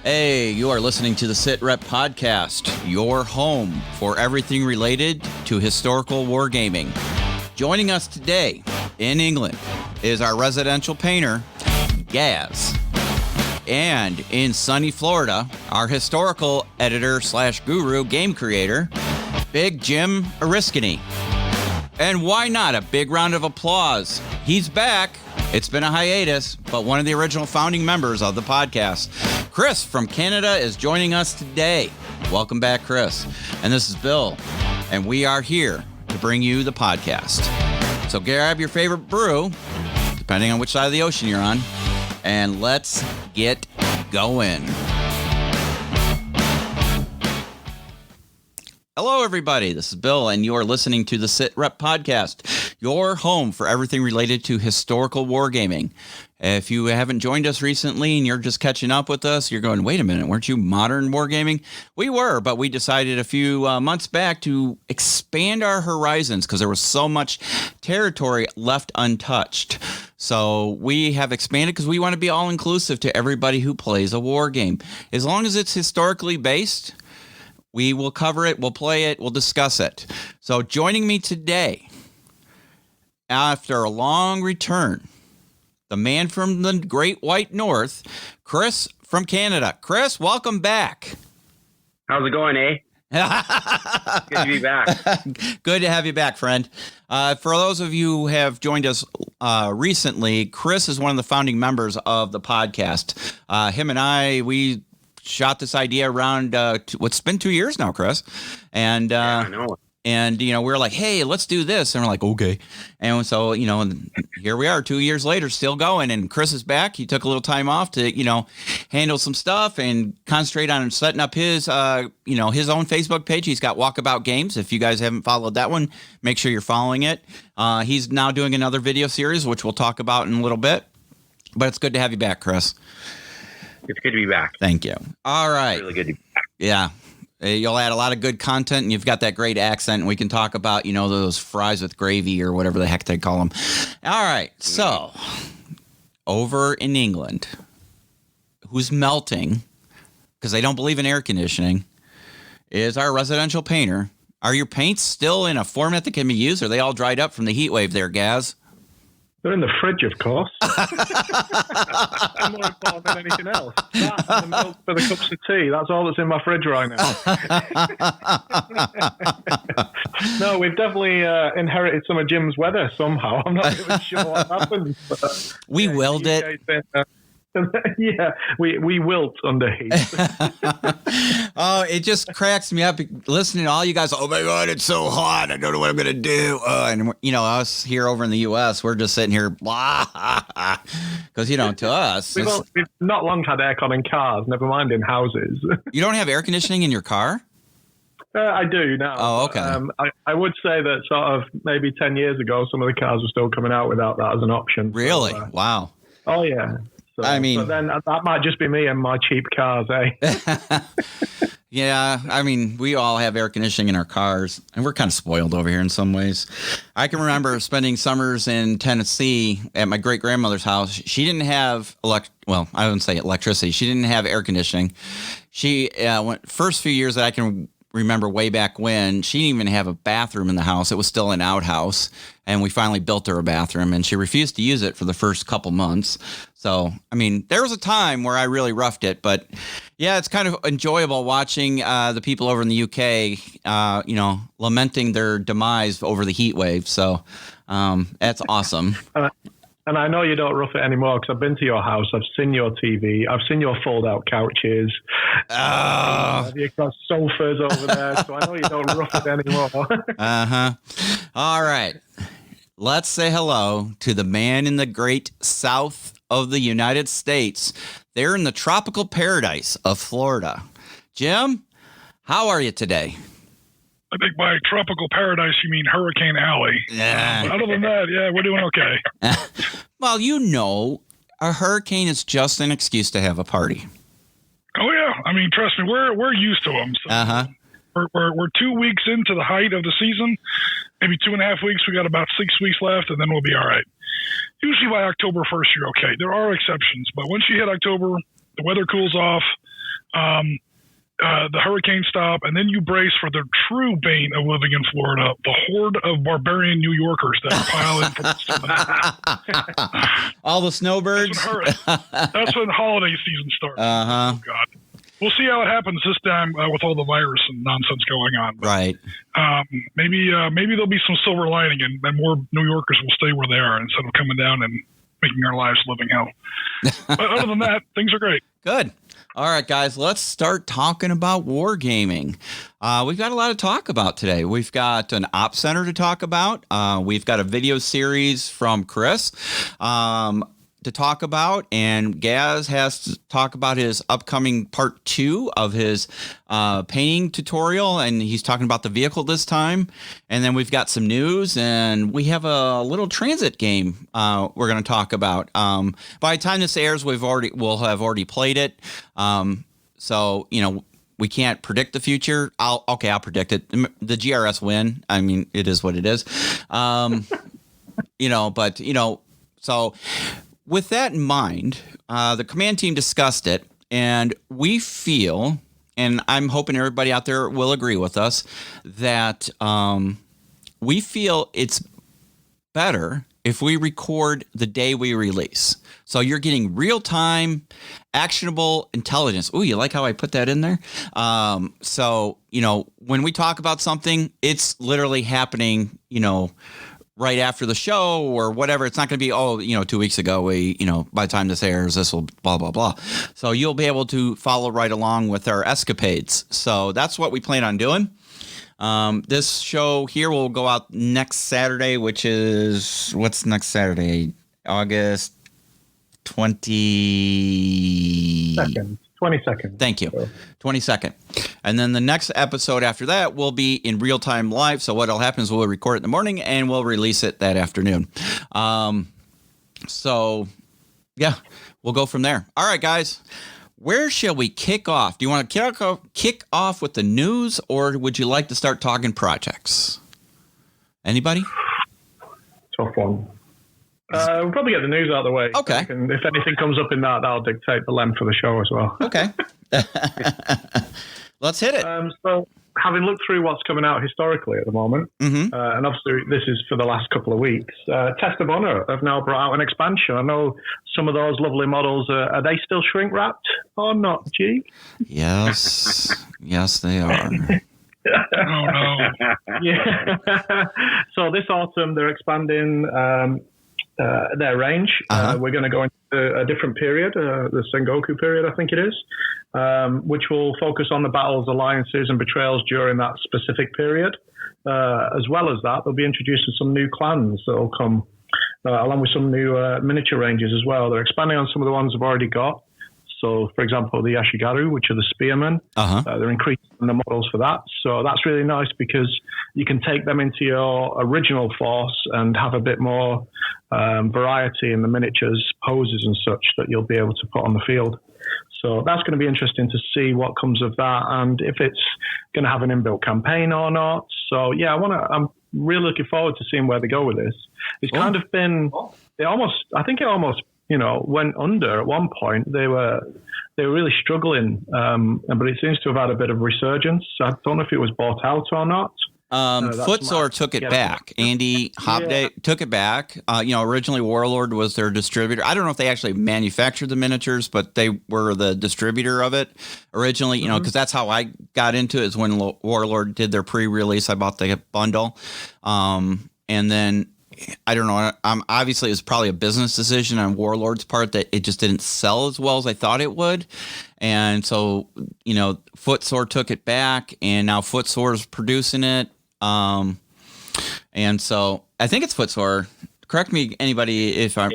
Hey, you are listening to the Sit Rep Podcast, your home for everything related to historical wargaming. Joining us today in England is our residential painter, Gaz. And in sunny Florida, our historical editor / guru game creator, Big Jim Oriskany. And why not a big round of applause? He's back. It's been a hiatus, but one of the original founding members of the podcast, Chris from Canada, is joining us today. Welcome back, Chris. And this is Bill, and we are here to bring you the podcast. So grab your favorite brew, depending on which side of the ocean you're on, and let's get going. Hello, everybody. This is Bill, and you are listening to the Sit Rep Podcast, your home for everything related to historical wargaming. If you haven't joined us recently and you're just catching up with us, you're going, wait a minute, weren't you modern wargaming? We were, but we decided a few months back to expand our horizons because there was so much territory left untouched. So we have expanded because we want to be all-inclusive to everybody who plays a war game. As long as it's historically based, we will cover it, we'll play it, we'll discuss it. So joining me today, after a long return, the man from the Great White North, Chris from Canada. Chris, welcome back. How's it going, eh? Good to be back. Good to have you back, friend. For those of you who have joined us recently, Chris is one of the founding members of the podcast. Him and I, we shot this idea around what's been 2 years now, Chris. And yeah, I know. And, you know, we were like, hey, let's do this. And we're like, okay. And so, you know, and here we are 2 years later, still going. And Chris is back. He took a little time off to, you know, handle some stuff and concentrate on setting up his, his own Facebook page. He's got Walkabout Games. If you guys haven't followed that one, make sure you're following it. He's now doing another video series, which we'll talk about in a little bit. But it's good to have you back, Chris. It's good to be back. Thank you. All right. It's really good to be back. Yeah. You'll add a lot of good content, and you've got that great accent, and we can talk about, you know, those fries with gravy or whatever the heck they call them. All right, so over in England, who's melting, because they don't believe in air conditioning, is our residential painter. Are your paints still in a format that can be used, or are they all dried up from the heat wave there, Gaz? They're in the fridge, of course. More important than anything else. That and the milk for the cups of tea. That's all that's in my fridge right now. No, we've definitely inherited some of Jim's weather somehow. I'm not really sure what happened. But, we willed it. Yeah, we wilt under heat. Oh, it just cracks me up listening to all you guys. Oh my God, it's so hot. I don't know what I'm going to do. And, you know, us here over in the U.S., we're just sitting here, blah, because, you know, to us. We've not long had aircon in cars, never mind in houses. You don't have air conditioning in your car? I do now. Oh, okay. I would say that sort of maybe 10 years ago, some of the cars were still coming out without that as an option. Really? So, wow. Oh, yeah. So, I mean, but then that might just be me and my cheap cars, eh? Yeah, I mean, we all have air conditioning in our cars, and we're kind of spoiled over here in some ways. I can remember spending summers in Tennessee at my great-grandmother's house. She didn't have I wouldn't say electricity. She didn't have air conditioning. She first few years that I can remember way back when, she didn't even have a bathroom in the house. It was still an outhouse, and we finally built her a bathroom, and she refused to use it for the first couple months. So, I mean, there was a time where I really roughed it, but yeah, it's kind of enjoyable watching the people over in the UK, lamenting their demise over the heat wave. So that's awesome. And I know you don't rough it anymore because I've been to your house. I've seen your TV. I've seen your fold-out couches. You've got sofas over there, so I know you don't rough it anymore. Uh-huh. All right. Let's say hello to the man in the great south of the United States. They're in the tropical paradise of Florida. Jim, how are you today? I think by tropical paradise, you mean Hurricane Alley. Yeah. Other than that, yeah, we're doing okay. Well, you know, a hurricane is just an excuse to have a party. Oh, yeah. I mean, trust me, we're used to them. So we're 2 weeks into the height of the season, maybe 2.5 weeks. We got about 6 weeks left, and then we'll be all right. Usually by October 1st, you're okay. There are exceptions, but once you hit October, the weather cools off. The hurricane stop, and then you brace for the true bane of living in Florida, the horde of barbarian New Yorkers that pile in from all the snowbirds. That's when holiday season starts. Uh-huh. Oh, God. We'll see how it happens this time with all the virus and nonsense going on. But, right. Maybe there'll be some silver lining, and more New Yorkers will stay where they are instead of coming down and making our lives living hell. But other than that, things are great. Good. All right, guys, let's start talking about wargaming. We've got a lot to talk about today. We've got an op center to talk about. We've got a video series from Chris to talk about, and Gaz has to talk about his upcoming part 2 of his painting tutorial, and he's talking about the vehicle this time. And then we've got some news, and we have a little transit game we're going to talk about. By the time this airs, we'll have already played it. So, we can't predict the future. I'll predict it. The GRS win. I mean, it is what it is. So with that in mind, the command team discussed it, and we feel, and I'm hoping everybody out there will agree with us, that we feel it's better if we record the day we release. So you're getting real-time, actionable intelligence. Ooh, you like how I put that in there? So, when we talk about something, it's literally happening, right after the show or whatever. It's not going to be, 2 weeks ago, by the time this airs, this will blah, blah, blah. So you'll be able to follow right along with our escapades. So that's what we plan on doing. This show here will go out next Saturday, which is, what's next Saturday? August 22nd. Thank you. 22nd. And then the next episode after that will be in real time live. So what'll happen is we'll record it in the morning and we'll release it that afternoon. So yeah, we'll go from there. All right, guys, where shall we kick off? Do you want to kick off with the news, or would you like to start talking projects? Anybody? Tough one. We'll probably get the news out of the way. Okay. And if anything comes up in that'll dictate the length of the show as well. Okay. Let's hit it. So, having looked through what's coming out historically at the moment, and obviously this is for the last couple of weeks, Test of Honor have now brought out an expansion. I know some of those lovely models, are they still shrink wrapped or not, G? Yes. Yes, they are. Oh, no. Yeah. So this autumn, they're expanding their range. We're going to go into a different period, the Sengoku period, I think it is, which will focus on the battles, alliances, and betrayals during that specific period. As well as that, they'll be introducing some new clans that will come, along with some new miniature ranges as well. They're expanding on some of the ones they've already got. So, for example, the Yashigaru, which are the spearmen, they're increasing the models for that. So that's really nice because you can take them into your original force and have a bit more variety in the miniatures, poses and such that you'll be able to put on the field. So that's going to be interesting to see what comes of that and if it's going to have an inbuilt campaign or not. So, yeah, I'm really looking forward to seeing where they go with this. It's kind of been, I think it almost went under at one point. They were really struggling, but it seems to have had a bit of resurgence. I don't know if it was bought out or not. Footsore took it back. Andy Hopday took it back. Originally Warlord was their distributor. I don't know if they actually manufactured the miniatures, but they were the distributor of it originally, because that's how I got into it, is when Warlord did their pre-release. I bought the bundle. And then I don't know. Obviously, it was probably a business decision on Warlord's part that it just didn't sell as well as I thought it would. And so, Footsore took it back, and now Footsore is producing it. And so I think it's Footsore. Correct me, anybody, if I'm...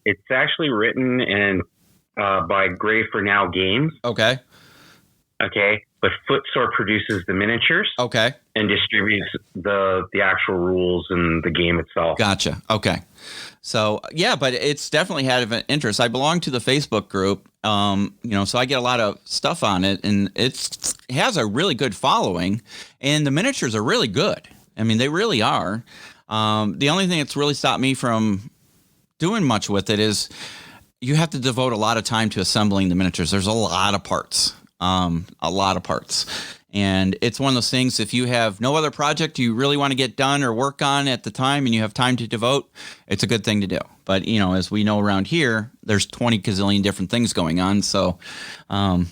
It's actually written by Grey for Now Games. Okay. But Footsore produces the miniatures. Okay. And distributes the actual rules and the game itself. Gotcha. Okay. So, yeah, but it's definitely had an interest. I belong to the Facebook group, so I get a lot of stuff on it, and it has a really good following, and the miniatures are really good. I mean, they really are. The only thing that's really stopped me from doing much with it is you have to devote a lot of time to assembling the miniatures. There's a lot of parts, And it's one of those things, if you have no other project you really want to get done or work on at the time and you have time to devote, it's a good thing to do. But, as we know around here, there's 20 gazillion different things going on. So, I'm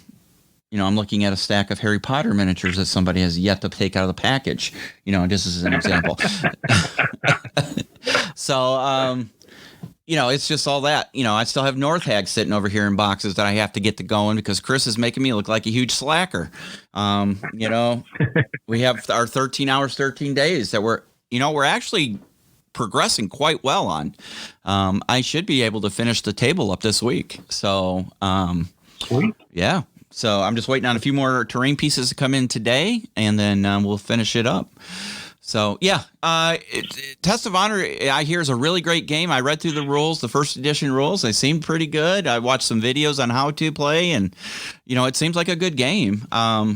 looking at a stack of Harry Potter miniatures that somebody has yet to take out of the package. This is an example. So, it's just all that. I still have North Hag sitting over here in boxes that I have to get to going because Chris is making me look like a huge slacker. We have our 13 hours, 13 days that we're actually progressing quite well on. I should be able to finish the table up this week. So, Sweet. Yeah. So I'm just waiting on a few more terrain pieces to come in today, and then we'll finish it up. So, yeah, Test of Honor, I hear, is a really great game. I read through the rules, the first edition rules. They seem pretty good. I watched some videos on how to play, and, it seems like a good game. I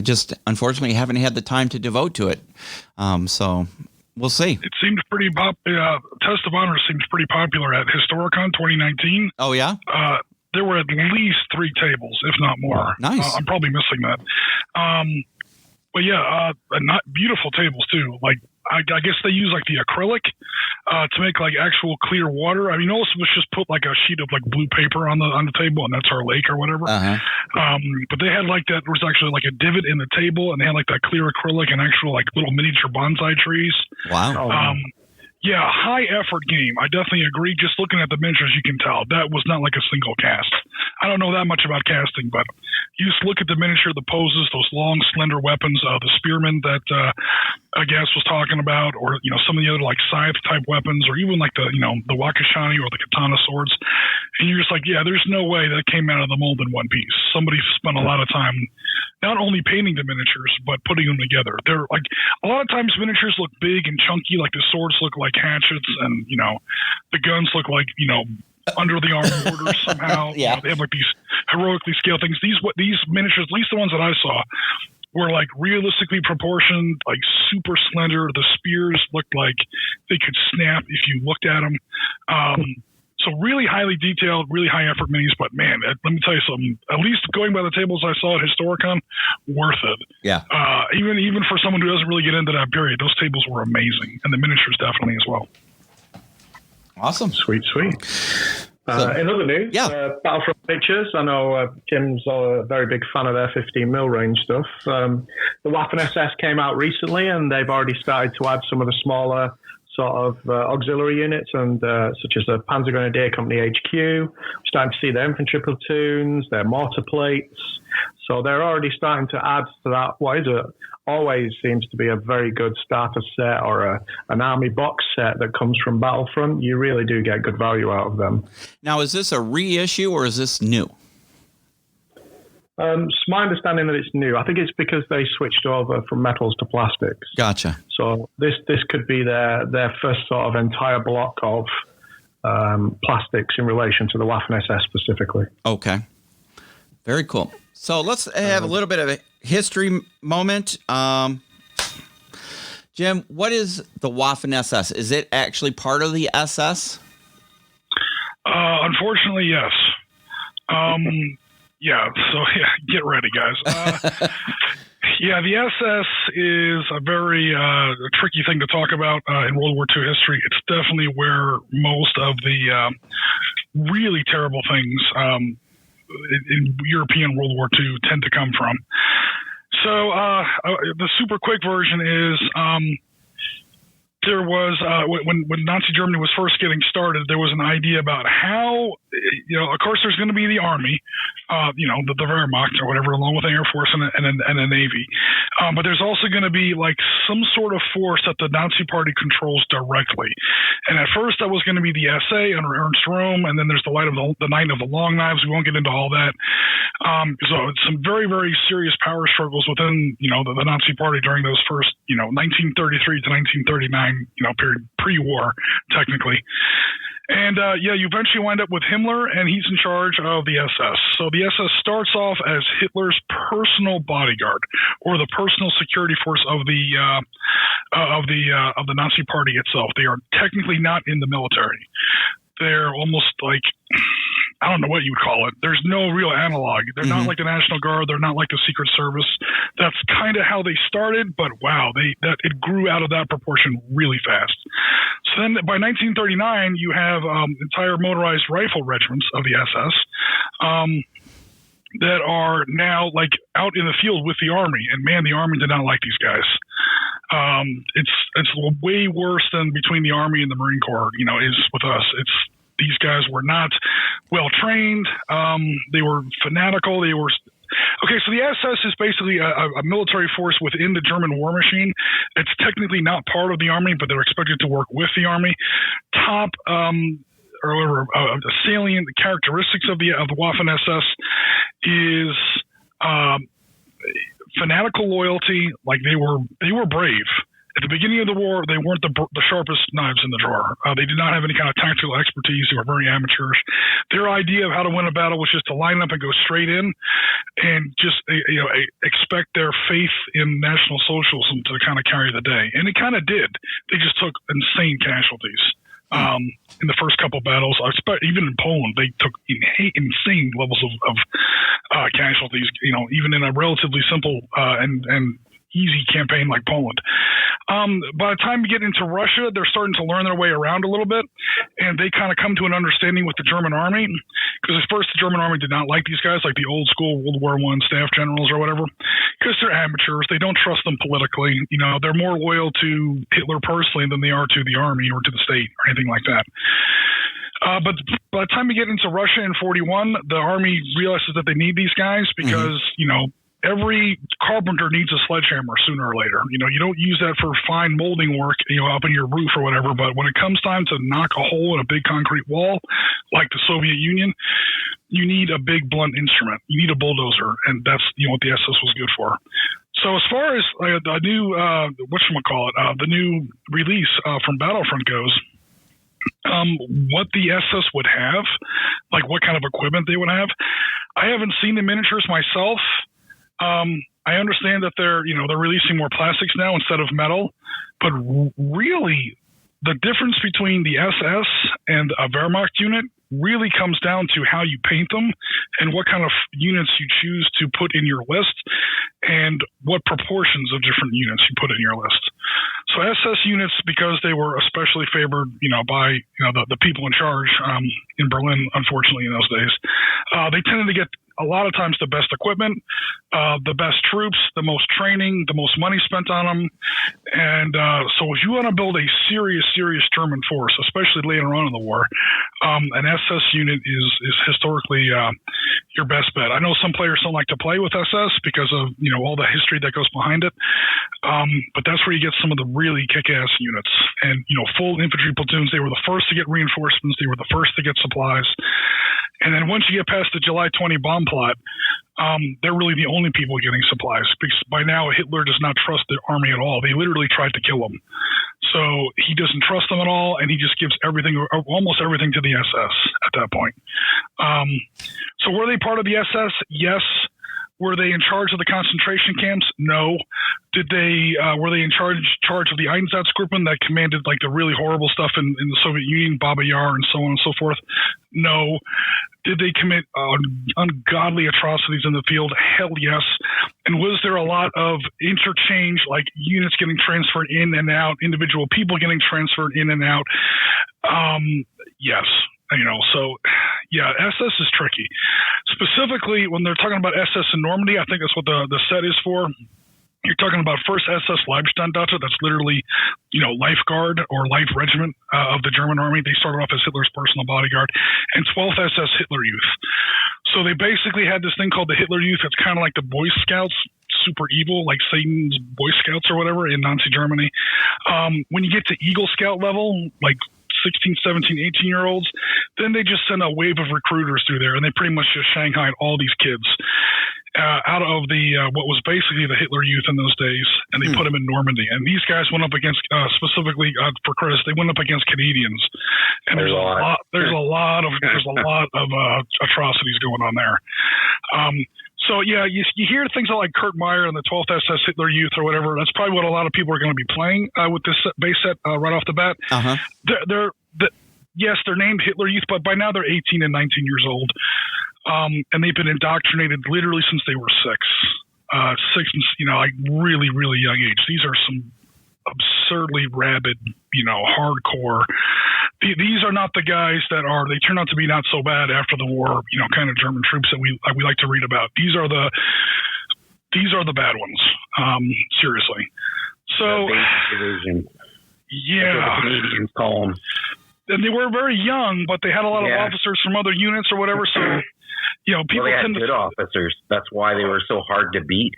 just, unfortunately, haven't had the time to devote to it. So we'll see. It seemed pretty Test of Honor seems pretty popular at Historicon 2019. Oh, yeah? There were at least 3 tables, if not more. Nice. I'm probably missing that. But yeah, not beautiful tables too. Like I guess they use like the acrylic to make like actual clear water. I mean, most of us just put like a sheet of like blue paper on the table, and that's our lake or whatever. But they had like that. There was actually like a divot in the table, and they had like that clear acrylic and actual like little miniature bonsai trees. Wow. Yeah, high effort game. I definitely agree. Just looking at the miniatures, you can tell that was not like a single cast. I don't know that much about casting, but you just look at the miniature, the poses, those long, slender weapons, the spearmen that Gas was talking about, or some of the other like scythe type weapons, or even like the wakashani or the katana swords. And you're just like, yeah, there's no way that came out of the mold in one piece. Somebody spent a lot of time not only painting the miniatures but putting them together. They're like a lot of times miniatures look big and chunky, like the swords look like hatchets, and the guns look like under the arm mortars somehow. Yeah. They have like these heroically scaled things. These miniatures, at least the ones that I saw, were like realistically proportioned, like super slender. The spears looked like they could snap if you looked at them. So really highly detailed, really high effort minis. But man, let me tell you something. At least going by the tables I saw at Historicon, worth it. Yeah. Even for someone who doesn't really get into that period, those tables were amazing, and the miniatures definitely as well. Awesome. Sweet. In other news, Battlefront Pictures. I know Tim's a very big fan of their 15mm range stuff. The Waffen SS came out recently, and they've already started to add some of the smaller sort of auxiliary units, and such as the Panzer Grenadier Company HQ. We're starting to see their infantry platoons, their mortar plates. So they're already starting to add to that. What is it? Always seems to be a very good starter set or an army box set that comes from Battlefront. You really do get good value out of them. Now, is this a reissue or is this new? It's my understanding that it's new. I think it's because they switched over from metals to plastics. Gotcha. So this could be their first sort of entire block of plastics in relation to the Waffen SS specifically. Okay. Very cool. So let's have a little bit of a history moment. Jim, what is the Waffen SS? Is it actually part of the SS? Unfortunately, yes. Yeah, so get ready, guys. Yeah, the SS is a very tricky thing to talk about in World War II history. It's definitely where most of the really terrible things in European World War II tend to come from. So the super quick version is there was when Nazi Germany was first getting started, there was an idea about how, of course, there's going to be the army, the Wehrmacht or whatever, along with the Air Force and a Navy. But there's also going to be like some sort of force that the Nazi Party controls directly. And at first, that was going to be the SA under Ernst Röhm, and then there's the Night of the Long Knives. We won't get into all that. So it's some very, very serious power struggles within, the Nazi Party during those first, 1933 to 1939, period, pre-war, technically. And, you eventually wind up with Himmler, and he's in charge of the SS. So the SS starts off as Hitler's personal bodyguard, or the personal security force of the Nazi Party itself. They are technically not in the military. They're almost like, I don't know what you would call it. There's no real analog. They're not like the National Guard. They're not like the Secret Service. That's kind of how they started, but wow, it grew out of that proportion really fast. So then by 1939, you have entire motorized rifle regiments of the SS that are now like out in the field with the Army. And man, the Army did not like these guys. It's way worse than between the Army and the Marine Corps, is with us. These guys were not well trained. They were fanatical. Okay, so the SS is basically a military force within the German war machine. It's technically not part of the Army, but they're expected to work with the Army. Top salient characteristics of the Waffen SS is fanatical loyalty. Like they were brave. At the beginning of the war, they weren't the sharpest knives in the drawer. They did not have any kind of tactical expertise. They were very amateurish. Their idea of how to win a battle was just to line up and go straight in and just expect their faith in National Socialism to kind of carry the day. And it kind of did. They just took insane casualties. In the first couple battles, even in Poland, they took insane levels of casualties, even in a relatively simple and easy campaign like Poland. By the time you get into Russia, they're starting to learn their way around a little bit, and they kind of come to an understanding with the German Army, because at first the German Army did not like these guys, like the old school World War I staff generals or whatever, because they're amateurs. They don't trust them politically. They're more loyal to Hitler personally than they are to the Army or to the state or anything like that. But by the time you get into Russia in 1941, the Army realizes that they need these guys because, every carpenter needs a sledgehammer sooner or later. You don't use that for fine molding work, up in your roof or whatever. But when it comes time to knock a hole in a big concrete wall, like the Soviet Union, you need a big blunt instrument. You need a bulldozer, and that's what the SS was good for. So as far as the new the new release from Battlefront goes, what the SS would have, like what kind of equipment they would have, I haven't seen the miniatures myself. I understand that they're releasing more plastics now instead of metal, but really the difference between the SS and a Wehrmacht unit really comes down to how you paint them and what kind of units you choose to put in your list and what proportions of different units you put in your list. So SS units, because they were especially favored, by the people in charge in Berlin, unfortunately in those days, they tended to get a lot of times the best equipment, the best troops, the most training, the most money spent on them. And so if you want to build a serious German force, especially later on in the war, an SS unit is historically your best bet. I know some players don't like to play with SS because of all the history that goes behind it, but that's where you get some of the really kick-ass units. And full infantry platoons, they were the first to get reinforcements, they were the first to get supplies. And then once you get past the July 20 bomb plot, they're really the only people getting supplies, because by now Hitler does not trust the Army at all. They literally tried to kill him. So he doesn't trust them at all, and he just gives almost everything to the SS at that point. So were they part of the SS? Yes. Were they in charge of the concentration camps? No. Were they in charge of the Einsatzgruppen that commanded like the really horrible stuff in the Soviet Union, Baba Yar and so on and so forth? No. Did they commit ungodly atrocities in the field? Hell yes. And was there a lot of interchange, like units getting transferred in and out, individual people getting transferred in and out? Yes. So yeah, SS is tricky. Specifically, when they're talking about SS in Normandy, I think that's what the set is for. You're talking about 1st SS Leibstandarte. That's literally, lifeguard or life regiment of the German Army. They started off as Hitler's personal bodyguard, and 12th SS Hitler Youth. So they basically had this thing called the Hitler Youth. It's kind of like the Boy Scouts, super evil, like Satan's Boy Scouts or whatever in Nazi Germany. When you get to Eagle Scout level, like 16, 17, 18-year-olds, then they just send a wave of recruiters through there, and they pretty much just shanghaied all these kids out of the what was basically the Hitler Youth in those days, and they put them in Normandy. And these guys went up against, specifically for Chris, they went up against Canadians, and there's a lot of atrocities going on there. So yeah, you hear things like Kurt Meyer and the 12th SS Hitler Youth or whatever. That's probably what a lot of people are going to be playing with this base set right off the bat. yes, they're named Hitler Youth, but by now they're 18 and 19 years old. And they've been indoctrinated literally since they were 6. 6, like really, really young age. These are some absurdly rabid, hardcore. These are not the guys they turn out to be not so bad after the war, kind of German troops that we like to read about. These are the bad ones. Seriously. So, yeah. The Canadians call them. And they were very young, but they had a lot of officers from other units or whatever. So, people they had tend good officers. That's why they were so hard to beat.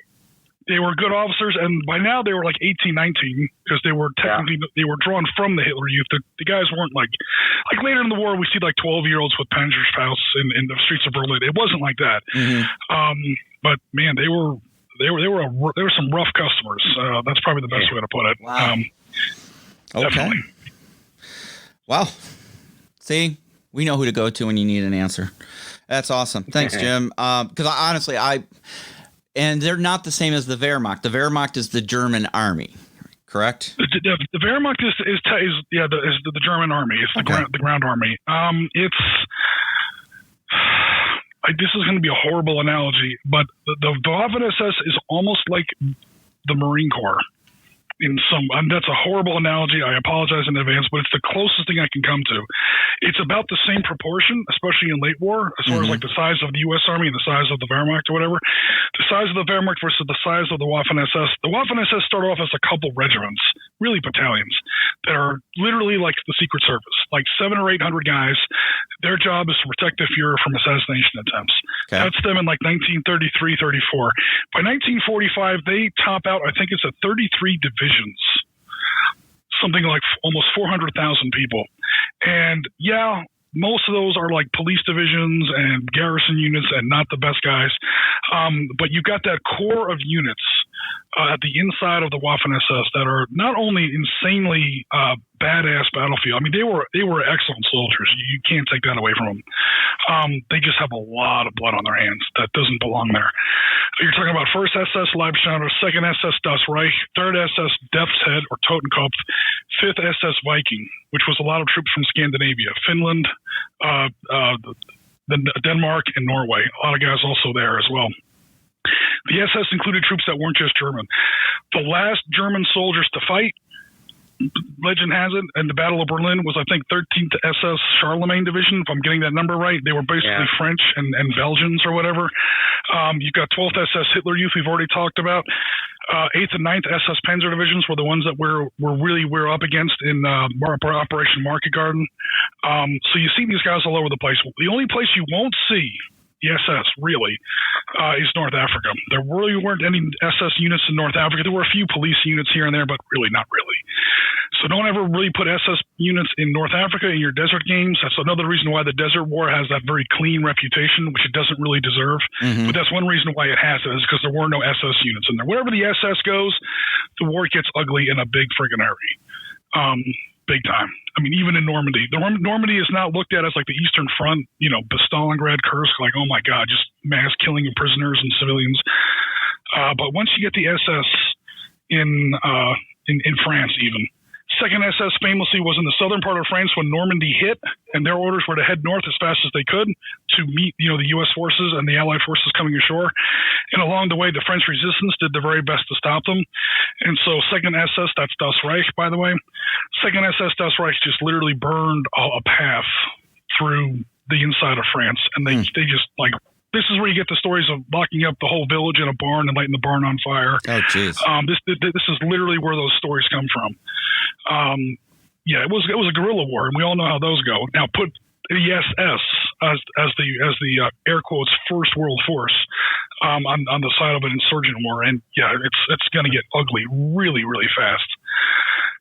They were good officers, and by now they were like 18, 19, because they were technically they were drawn from the Hitler Youth. The guys weren't like later in the war we see like 12-year-olds with Panzerfaust in the streets of Berlin. It wasn't like that. Mm-hmm. But man, they were some rough customers. That's probably the best way to put it. Wow. Okay. Definitely. Well, see, we know who to go to when you need an answer. That's awesome. Thanks, Jim. Because honestly, and they're not the same as the Wehrmacht. The Wehrmacht is the German army, correct? The Wehrmacht is the German army. It's the ground army. This is going to be a horrible analogy, but the Waffen-SS is almost like the Marine Corps. That's a horrible analogy. I apologize in advance, but it's the closest thing I can come to. It's about the same proportion, especially in late war, as far as like the size of the U.S. Army and the size of the Wehrmacht or whatever. The size of the Wehrmacht versus the size of the Waffen-SS. The Waffen-SS started off as a couple regiments, really battalions, that are literally like the Secret Service, like 700 or 800 guys. Their job is to protect the Fuhrer from assassination attempts. Okay. That's them in like 1933, 34. By 1945, they top out, I think it's at 33 divisions. Something like almost 400,000 people. And most of those are like police divisions and garrison units and not the best guys. But you got that core of units at the inside of the Waffen-SS that are not only insanely badass battlefield. I mean, they were excellent soldiers. You can't take that away from them. They just have a lot of blood on their hands that doesn't belong there. You're talking about 1st SS Leibstandarte, 2nd SS Das Reich, 3rd SS Death's Head or Totenkopf, 5th SS Viking, which was a lot of troops from Scandinavia, Finland, Denmark, and Norway. A lot of guys also there as well. The SS included troops that weren't just German. The last German soldiers to fight, legend has it, and the Battle of Berlin was, I think, 13th SS Charlemagne Division, if I'm getting that number right. They were basically French and Belgians or whatever. You've got 12th SS Hitler Youth we've already talked about. 8th and 9th SS Panzer Divisions were the ones that we're up against in Operation Market Garden. So you see these guys all over the place. The only place you won't see the SS, really, is North Africa. There really weren't any SS units in North Africa. There were a few police units here and there, but really not really. So don't ever really put SS units in North Africa in your desert games. That's another reason why the Desert War has that very clean reputation, which it doesn't really deserve. Mm-hmm. But that's one reason why it has it, is because there were no SS units in there. Wherever the SS goes, the war gets ugly in a big friggin' hurry. Big time. I mean, even in Normandy. Normandy is not looked at as like the Eastern Front, Stalingrad, Kursk, like, oh my God, just mass killing of prisoners and civilians. But once you get the SS in France even, 2nd SS famously was in the southern part of France when Normandy hit, and their orders were to head north as fast as they could to meet, the U.S. forces and the Allied forces coming ashore. And along the way, the French resistance did the very best to stop them. And so 2nd SS, that's Das Reich, by the way, 2nd SS Das Reich just literally burned a path through the inside of France. And they just like, this is where you get the stories of locking up the whole village in a barn and lighting the barn on fire. Oh, jeez. This is literally where those stories come from. It was a guerrilla war, and we all know how those go. Now, put the SS as the air quotes first world force on the side of an insurgent war, and it's going to get ugly really, really fast.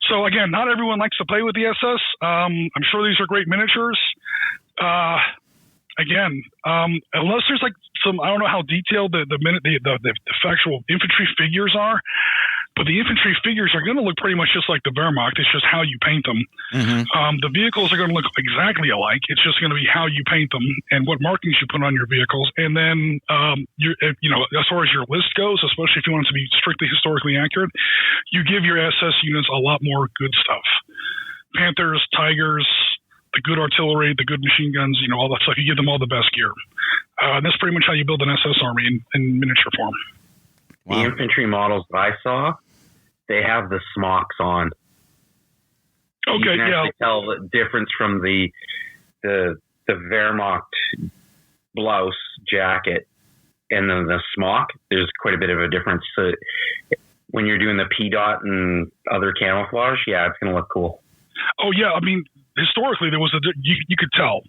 So again, not everyone likes to play with the SS. I'm sure these are great miniatures. Again, unless there's like some, I don't know how detailed the factual infantry figures are, but the infantry figures are going to look pretty much just like the Wehrmacht. It's just how you paint them. Mm-hmm. The vehicles are going to look exactly alike. It's just going to be how you paint them and what markings you put on your vehicles. And then, as far as your list goes, especially if you want it to be strictly historically accurate, you give your SS units a lot more good stuff. Panthers, Tigers, the good artillery, the good machine guns, all that stuff. You give them all the best gear. That's pretty much how you build an SS army in miniature form. Wow. The infantry models that I saw, they have the smocks on. Okay, you can actually tell the difference from the Wehrmacht blouse jacket and then the smock. There's quite a bit of a difference. So when you're doing the P dot and other camouflage, yeah, it's going to look cool. Oh yeah, I mean, historically there was you could tell.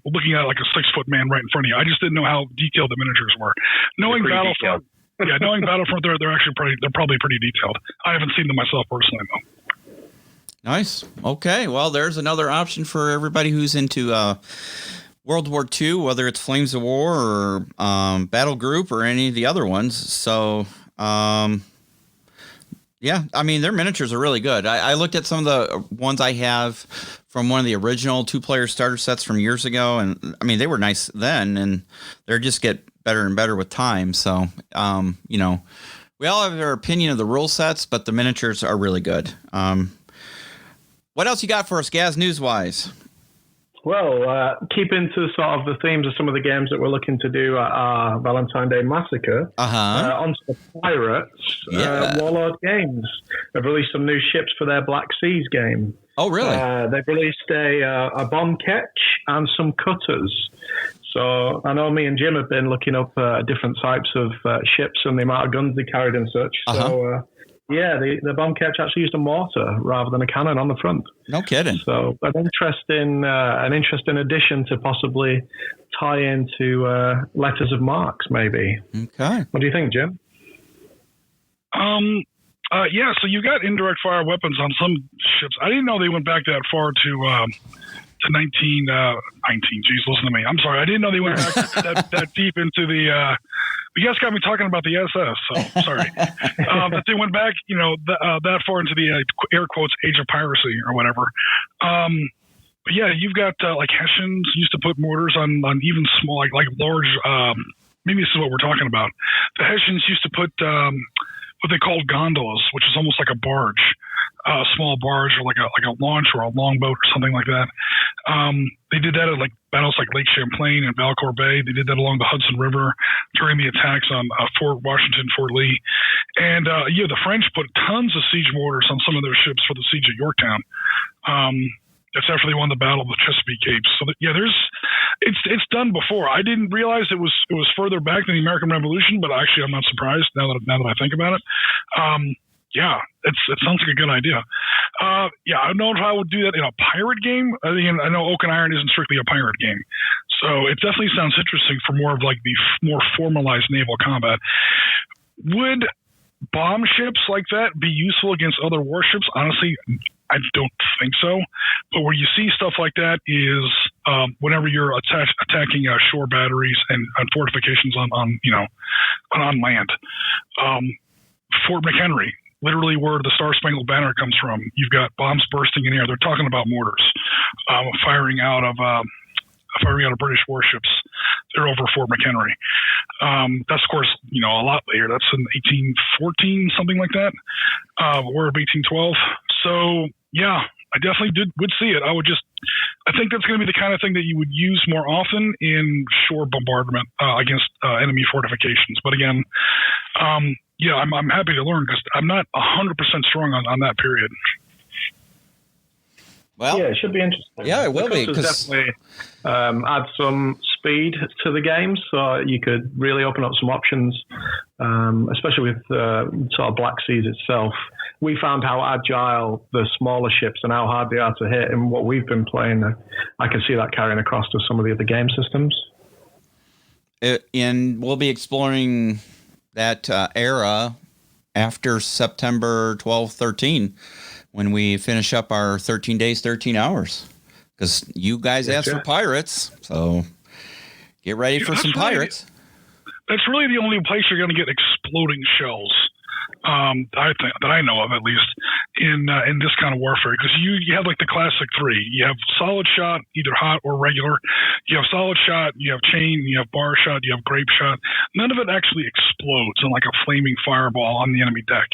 Looking at like a 6-foot man right in front of you, I just didn't know how detailed the miniatures were. Knowing Battlefront, knowing Battlefront, they're actually probably pretty detailed. I haven't seen them myself personally though. Nice. Okay. Well, there's another option for everybody who's into World War II, whether it's Flames of War or Battle Group or any of the other ones. So, yeah, I mean, their miniatures are really good. I looked at some of the ones I have from one of the original 2-player starter sets from years ago, and I mean, they were nice then, and they just get better and better with time. So, we all have our opinion of the rule sets, but the miniatures are really good. What else you got for us, Gaz, news-wise? Well, keeping to sort of the themes of some of the games that we're looking to do at our Valentine Day Massacre, onto the Pirates, Warlord Games have released some new ships for their Black Seas game. Oh, really? They've released a bomb catch and some cutters. So I know me and Jim have been looking up different types of ships and the amount of guns they carried and such. So, yeah, the bomb catch actually used a mortar rather than a cannon on the front. No kidding. So an interesting addition to possibly tie into letters of marques, maybe. Okay. What do you think, Jim? Yeah, so you got indirect fire weapons on some ships. I didn't know they went back that far to 19. Geez, listen to me. I'm sorry. I didn't know they went back that deep into the. You guys got me talking about the SS, so sorry. But they went back, that far into the air quotes age of piracy or whatever. But yeah, you've got like Hessians used to put mortars on even small, like large. Maybe this is what we're talking about. The Hessians used to put what they called gondolas, which is almost like a barge, a small barge or like a launch or a longboat or something like that. They did that at like battles like Lake Champlain and Valcour Bay. They did that along the Hudson River during the attacks on Fort Washington, Fort Lee. And the French put tons of siege mortars on some of their ships for the siege of Yorktown. That's after they won the Battle of the Chesapeake Capes. So it's done before. I didn't realize it was further back than the American Revolution, but actually I'm not surprised now that I think about it. Yeah, it sounds like a good idea. I don't know if I would do that in a pirate game. I know Oak and Iron isn't strictly a pirate game, so it definitely sounds interesting for more of like the more formalized naval combat. Would bomb ships like that be useful against other warships? Honestly, I don't think so. But where you see stuff like that is whenever you're attacking shore batteries and fortifications on land. Fort McHenry, literally where the Star Spangled Banner comes from, you've got bombs bursting in air. They're talking about mortars firing out of British warships. They're over Fort McHenry. That's of course, a lot later. That's in 1814, something like that. War of 1812. So yeah, I definitely would see it. I think that's going to be the kind of thing that you would use more often in shore bombardment against enemy fortifications. But again, I'm happy to learn because I'm not 100% strong on that period. Well, yeah, it should be interesting. Yeah, it will be. Definitely add some speed to the game, so you could really open up some options, especially with sort of Black Seas itself. We found how agile the smaller ships and how hard they are to hit, and what we've been playing, I can see that carrying across to some of the other game systems. And we'll be exploring that era after September 12, 13, when we finish up our 13 days, 13 hours. Because you guys asked for pirates, so get ready for some pirates. That's really the only place you're going to get exploding shells. That I know of, at least in this kind of warfare, because you have like the classic three. You have solid shot, either hot or regular. You have solid shot, you have chain, you have bar shot, you have grape shot. None of it actually explodes in like a flaming fireball on the enemy deck.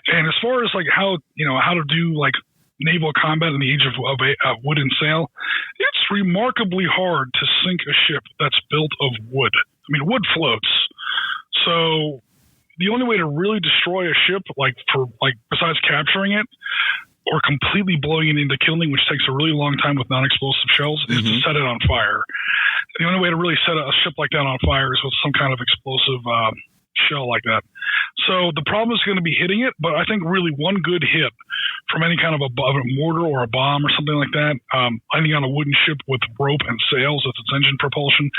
And as far as like how to do like naval combat in the age of wood and sail, it's remarkably hard to sink a ship that's built of wood. I mean, wood floats. So the only way to really destroy a ship, besides capturing it or completely blowing it into killing, which takes a really long time with non-explosive shells, is to set it on fire. The only way to really set a ship like that on fire is with some kind of explosive shell like that. So the problem is going to be hitting it, but I think really one good hit from any kind of a mortar or a bomb or something like that, landing on a wooden ship with rope and sails with its engine propulsion,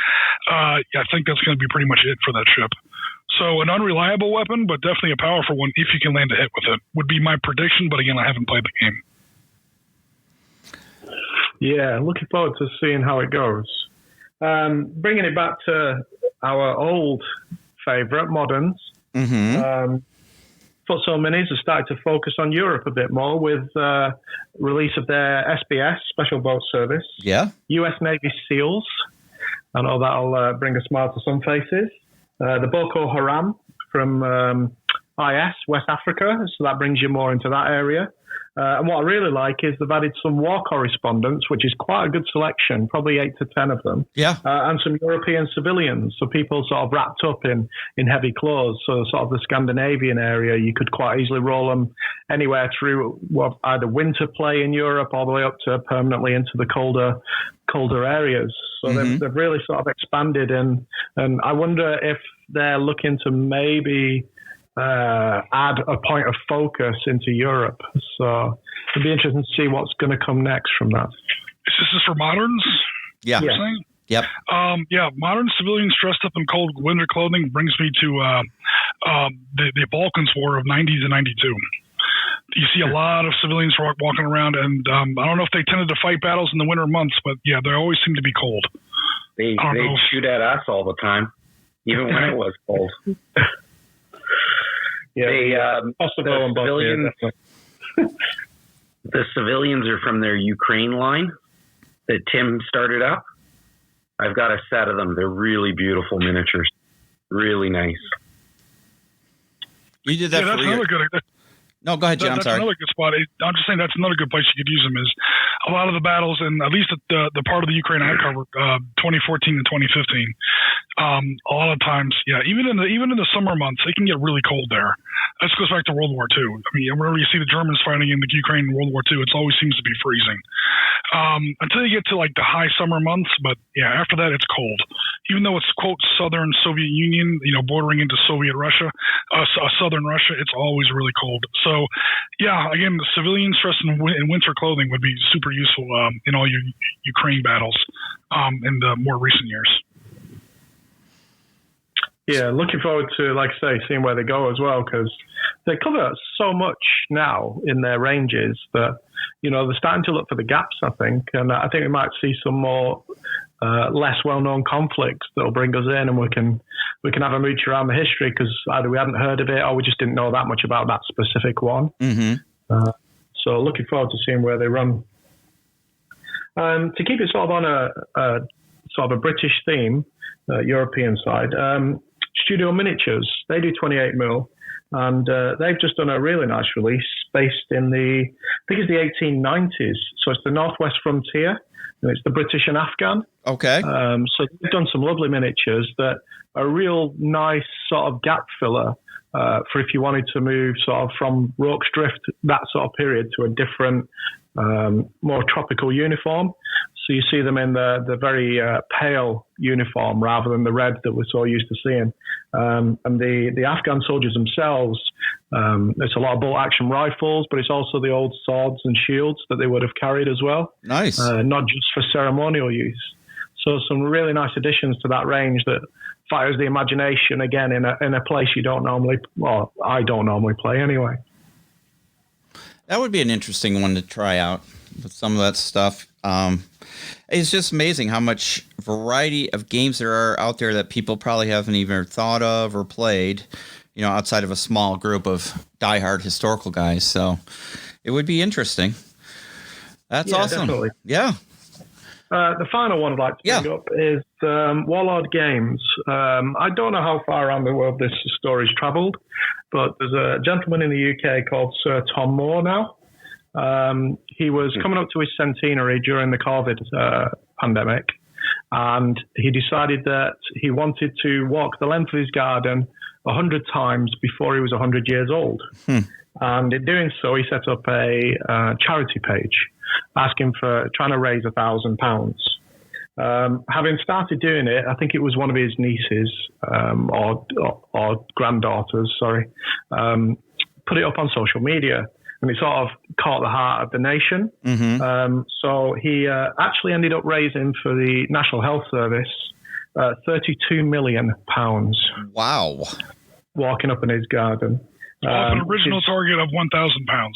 I think that's going to be pretty much it for that ship. So an unreliable weapon, but definitely a powerful one if you can land a hit with it, would be my prediction. But again, I haven't played the game. Yeah, looking forward to seeing how it goes. Bringing it back to our old favorite, moderns. Futsal Minis have started to focus on Europe a bit more with release of their SBS, Special Boat Service. Yeah. US Navy SEALs. I know that'll bring a smile to some faces. The Boko Haram from IS, West Africa. So that brings you more into that area. And what I really like is they've added some war correspondents, which is quite a good selection, probably 8 to 10 of them. Yeah. And some European civilians, so people sort of wrapped up in heavy clothes. So sort of the Scandinavian area, you could quite easily roll them anywhere through either winter play in Europe all the way up to permanently into the colder areas. So they've really sort of expanded, and I wonder if they're looking to maybe add a point of focus into Europe. So it'd be interesting to see what's going to come next from that. Is this for moderns? Yeah. Yep. Modern civilians dressed up in cold winter clothing brings me to the Balkans War of 90 to 92. You see a lot of civilians walking around, and I don't know if they tended to fight battles in the winter months, but yeah, they always seem to be cold. They shoot at us all the time, even when it was cold. The civilians are from their Ukraine line that Tim started up. I've got a set of them. They're really beautiful miniatures. Really nice. You did that for another good. No, go ahead, Jim. I'm sorry. Another good spot. I'm just saying that's another good place you could use them. Is a lot of the battles, and at least the part of the Ukraine I covered, 2014 and 2015. A lot of times, even in the summer months, it can get really cold there. This goes back to World War II. I mean, whenever you see the Germans fighting in the Ukraine in World War II, it always seems to be freezing until you get to like the high summer months. But after that, it's cold. Even though it's quote southern Soviet Union, bordering into Soviet Russia, southern Russia, it's always really cold. So, again, the civilians dressed in winter clothing would be super useful in all your Ukraine battles in the more recent years. Yeah, looking forward to, like I say, seeing where they go as well, because they cover so much now in their ranges that, they're starting to look for the gaps, I think. And I think we might see some more less well-known conflicts that'll bring us in, and we can have a mooch around the history, because either we hadn't heard of it or we just didn't know that much about that specific one. So looking forward to seeing where they run. To keep it sort of on a sort of a British theme, European side, Studio Miniatures, they do 28mm, and they've just done a really nice release based in I think it's the 1890s. So it's the Northwest Frontier, and it's the British and Afghan. Okay. So they've done some lovely miniatures that are a real nice sort of gap filler for if you wanted to move sort of from Rorke's Drift, that sort of period, to a different, more tropical uniform. So you see them in the very pale uniform rather than the red that we're so used to seeing. And the Afghan soldiers themselves, it's a lot of bolt-action rifles, but it's also the old swords and shields that they would have carried as well. Nice. Not just for ceremonial use. So some really nice additions to that range that fires the imagination, again, in a place you don't normally, well, I don't normally play anyway. That would be an interesting one to try out with some of that stuff. It's just amazing how much variety of games there are out there that people probably haven't even thought of or played, outside of a small group of diehard historical guys. So it would be interesting. That's awesome. Definitely. Yeah. The final one I'd like to bring up is Warlord Games. I don't know how far around the world this story's travelled, but there's a gentleman in the UK called Sir Tom Moore now. He was coming up to his centenary during the COVID pandemic, and he decided that he wanted to walk the length of his garden 100 times before he was 100 years old. And in doing so, he set up a charity page asking for trying to raise £1,000. Having started doing it, I think it was one of his nieces or granddaughters, put it up on social media, and it sort of caught the heart of the nation. So he actually ended up raising for the National Health Service £32 million. Wow. Walking up in his garden. Off an original target of £1,000.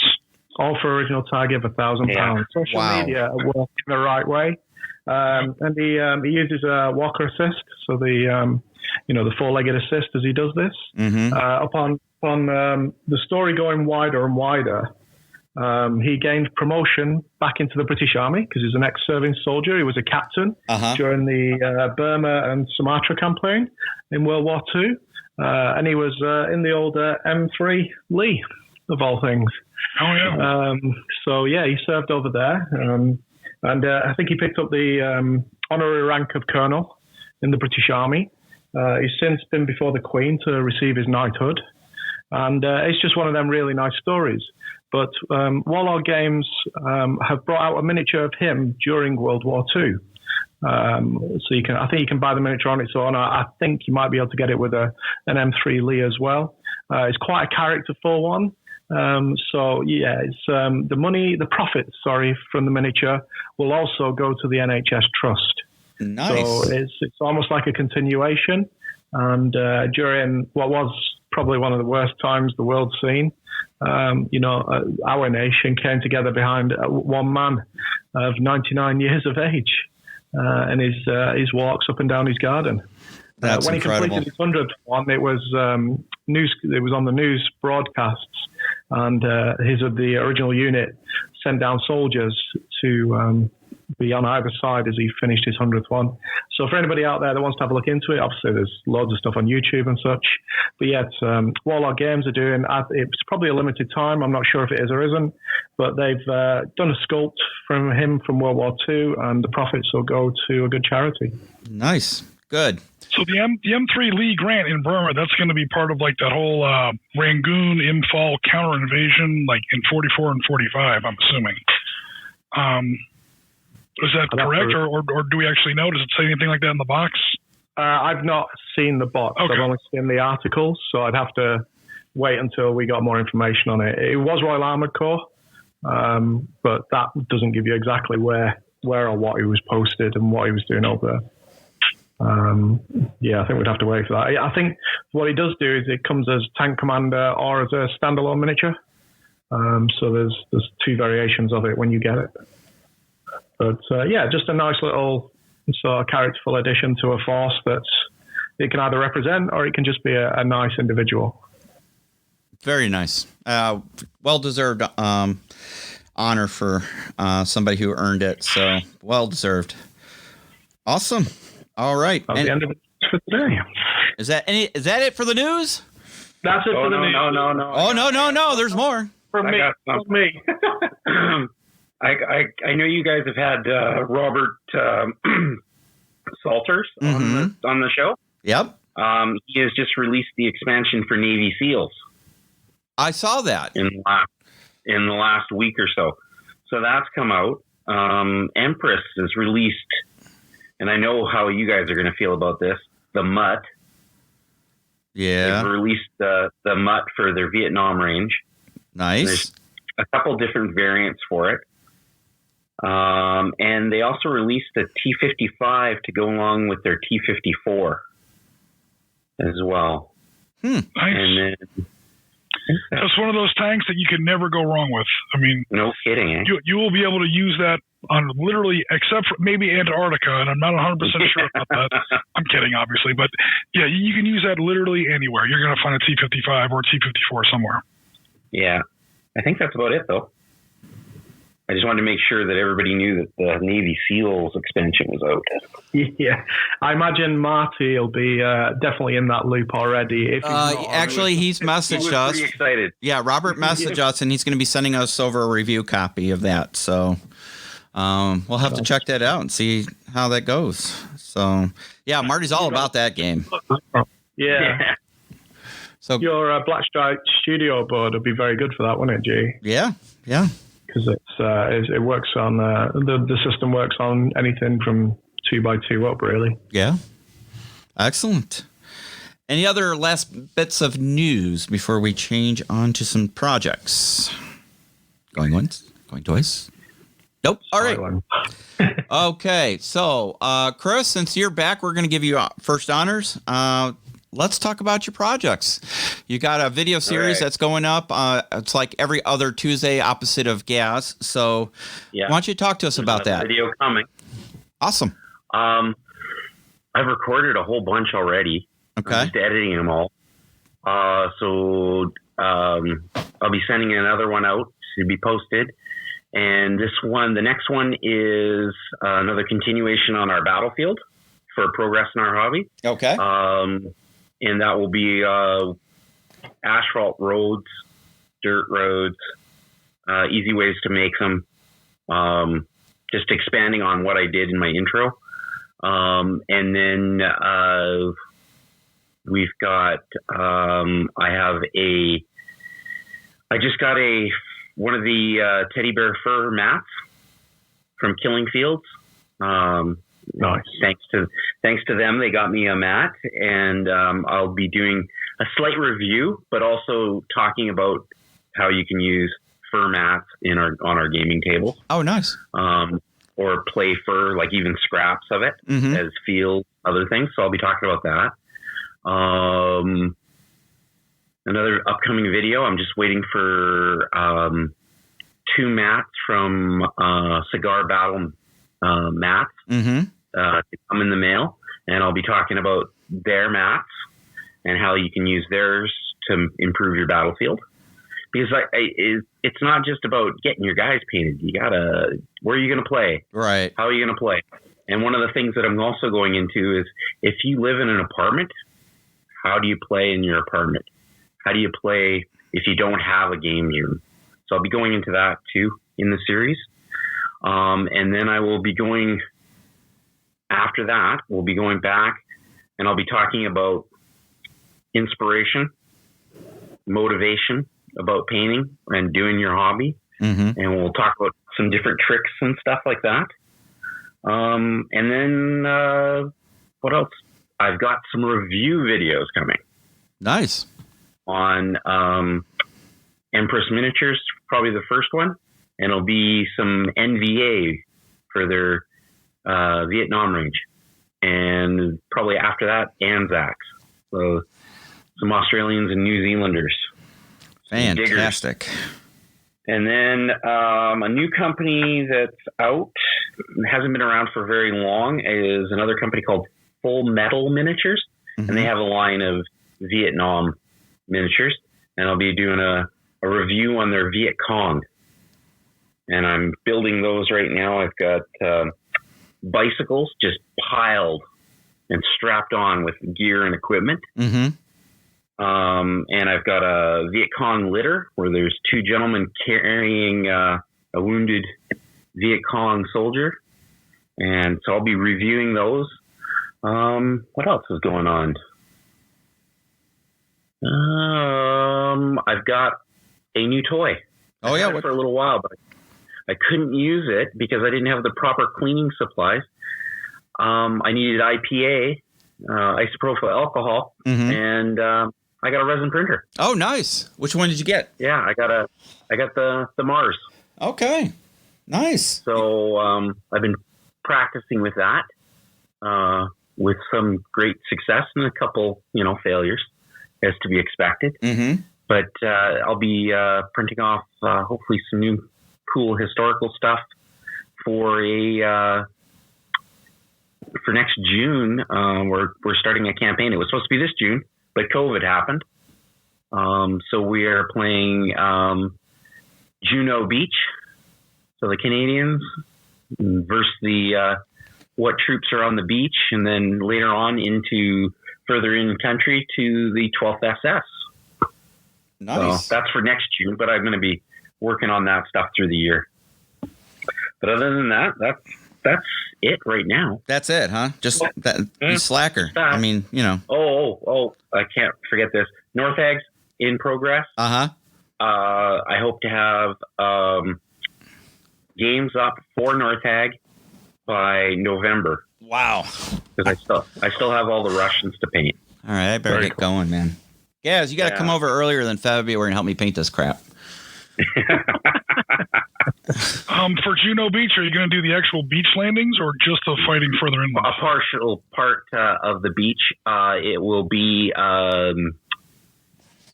All for original target of £1,000. Social media work in the right way. And he uses a walker assist, so the four-legged assist as he does this. Upon the story going wider and wider, he gained promotion back into the British Army because he's an ex-serving soldier. He was a captain during the Burma and Sumatra campaign in World War II, and he was in the old M3 Lee, of all things. Oh yeah. He served over there. And I think he picked up the honorary rank of colonel in the British Army. He's since been before the Queen to receive his knighthood. And it's just one of them really nice stories. But Warlord Games have brought out a miniature of him during World War II. So I think you can buy the miniature on its own. I think you might be able to get it with an M3 Lee as well. It's quite a characterful one. It's the profits from the miniature will also go to the NHS Trust. Nice. So it's almost like a continuation. And during what was probably one of the worst times the world's seen, our nation came together behind one man of 99 years of age, and his walks up and down his garden. That's when incredible. He completed his 100th one, it was news. It was on the news broadcasts, and the original unit sent down soldiers to be on either side as he finished his 100th one. So for anybody out there that wants to have a look into it, obviously there's loads of stuff on YouTube and such. But yeah, Warlord Games are doing. It's probably a limited time. I'm not sure if it is or isn't, but they've done a sculpt from him from World War II, and the profits will go to a good charity. Nice. Good. So the M3 Lee Grant in Burma, that's going to be part of like that whole Rangoon Imphal counter invasion, like in 44 and 45, I'm assuming. Is that correct, or do we actually know? Does it say anything like that in the box? I've not seen the box. Okay. I've only seen the articles, so I'd have to wait until we got more information on it. It was Royal Armoured Corps, but that doesn't give you exactly where or what he was posted and what he was doing over there. I think we'd have to wait for that. I think what he does do is it comes as Tank Commander or as a standalone miniature. So there's two variations of it when you get it. But just a nice little sort of characterful addition to a force that it can either represent or it can just be a nice individual. Very nice. Well-deserved honor for somebody who earned it. So well-deserved. Awesome. All right. That's the end of it for today. Is that it for the news? That's it for the news. No. Oh, no. There's more. From me. I know you guys have had Robert Salters on the show. Yep. He has just released the expansion for Navy SEALs. I saw that in the last week or so. So that's come out. Empress has released, and I know how you guys are going to feel about this, the Mutt. Yeah. They've released the Mutt for their Vietnam range. Nice. There's a couple different variants for it. And they also released a T-55 to go along with their T-54 as well. Nice. And then That's one of those tanks that you can never go wrong with. I mean, no kidding. Eh? You will be able to use that on literally, except for maybe Antarctica, and I'm not 100% sure about that. I'm kidding, obviously, but yeah, you can use that literally anywhere. You're going to find a T-55 or a T-54 somewhere. Yeah, I think that's about it, though. I just wanted to make sure that everybody knew that the Navy SEALs expansion was out. Yeah, I imagine Marty will be definitely in that loop already. If he's not actually, he's messaged us. Pretty excited. Yeah, Robert messaged us, and he's going to be sending us over a review copy of that. So we'll have to check that out and see how that goes. So, yeah, Marty's all about that game. Yeah. So your Black Strike Studio board would be very good for that, wouldn't it, G? Yeah. Because it works on the system works on anything from 2x2 up, really. Yeah. Excellent. Any other last bits of news before we change on to some projects? Going once? Going twice? Nope. All right. Okay. So, Chris, since you're back, we're going to give you first honors. Let's talk about your projects. You got a video series that's going up. It's like every other Tuesday opposite of Gaz. So why don't you talk to us about that? Video coming. Awesome. I've recorded a whole bunch already. Okay. I'm just editing them all. So I'll be sending another one out to be posted. And the next one is another continuation on our battlefield for progress in our hobby. Okay. And that will be asphalt roads, dirt roads, easy ways to make them. Just expanding on what I did in my intro. And then we've got, I just got one of the teddy bear fur mats from Killing Fields. Nice. Thanks to them, they got me a mat, and I'll be doing a slight review, but also talking about how you can use fur mats on our gaming tables. Oh, nice. Or play fur, like even scraps of it as field, other things. So I'll be talking about that. Another upcoming video, I'm just waiting for 2 mats from Cigar Battle mats to come in the mail, and I'll be talking about their mats and how you can use theirs to improve your battlefield. Because it's not just about getting your guys painted. You gotta, where are you gonna play? Right. How are you gonna play? And one of the things that I'm also going into is, if you live in an apartment, how do you play in your apartment? How do you play if you don't have a game room? So I'll be going into that too in the series. And then I will be going, after that, we'll be going back, and I'll be talking about inspiration, motivation about painting and doing your hobby. And we'll talk about some different tricks and stuff like that. And then what else? I've got some review videos coming. Nice. On Empress Miniatures, probably the first one. And it'll be some NVA for their Vietnam range. And probably after that, Anzacs. So some Australians and New Zealanders. Fantastic. Diggers. And then a new company that's out, hasn't been around for very long, is another company called Full Metal Miniatures. And they have a line of Vietnam miniatures. And I'll be doing a review on their Viet Cong. And I'm building those right now. I've got bicycles just piled and strapped on with gear and equipment. And I've got a Viet Cong litter where there's 2 gentlemen carrying a wounded Viet Cong soldier. And so I'll be reviewing those. What else is going on? I've got a new toy. Oh, yeah. For a little while, but I couldn't use it because I didn't have the proper cleaning supplies. I needed IPA, isopropyl alcohol, and I got a resin printer. Oh, nice. Which one did you get? Yeah, I got the Mars. Okay, nice. So I've been practicing with that, with some great success and a couple, failures, as to be expected. But I'll be printing off hopefully some new cool historical stuff for next June. We're starting a campaign. It was supposed to be this June, but COVID happened. So we are playing Juno Beach. So the Canadians versus the what troops are on the beach, and then later on into further in country to the 12th SS. Nice. So that's for next June, but I'm going to be working on that stuff through the year. But other than that, that's it right now. That's it, huh? Just that you slacker. I mean, you know. Oh! I can't forget this. North Eggs in progress. I hope to have games up for North Egg by November. Wow. Because I still have all the Russians to paint. All right, I better get going, man. Gaz, you got to come over earlier than February and help me paint this crap. For Juno Beach, are you going to do the actual beach landings or just the fighting further inland? A partial part of the beach. It will be the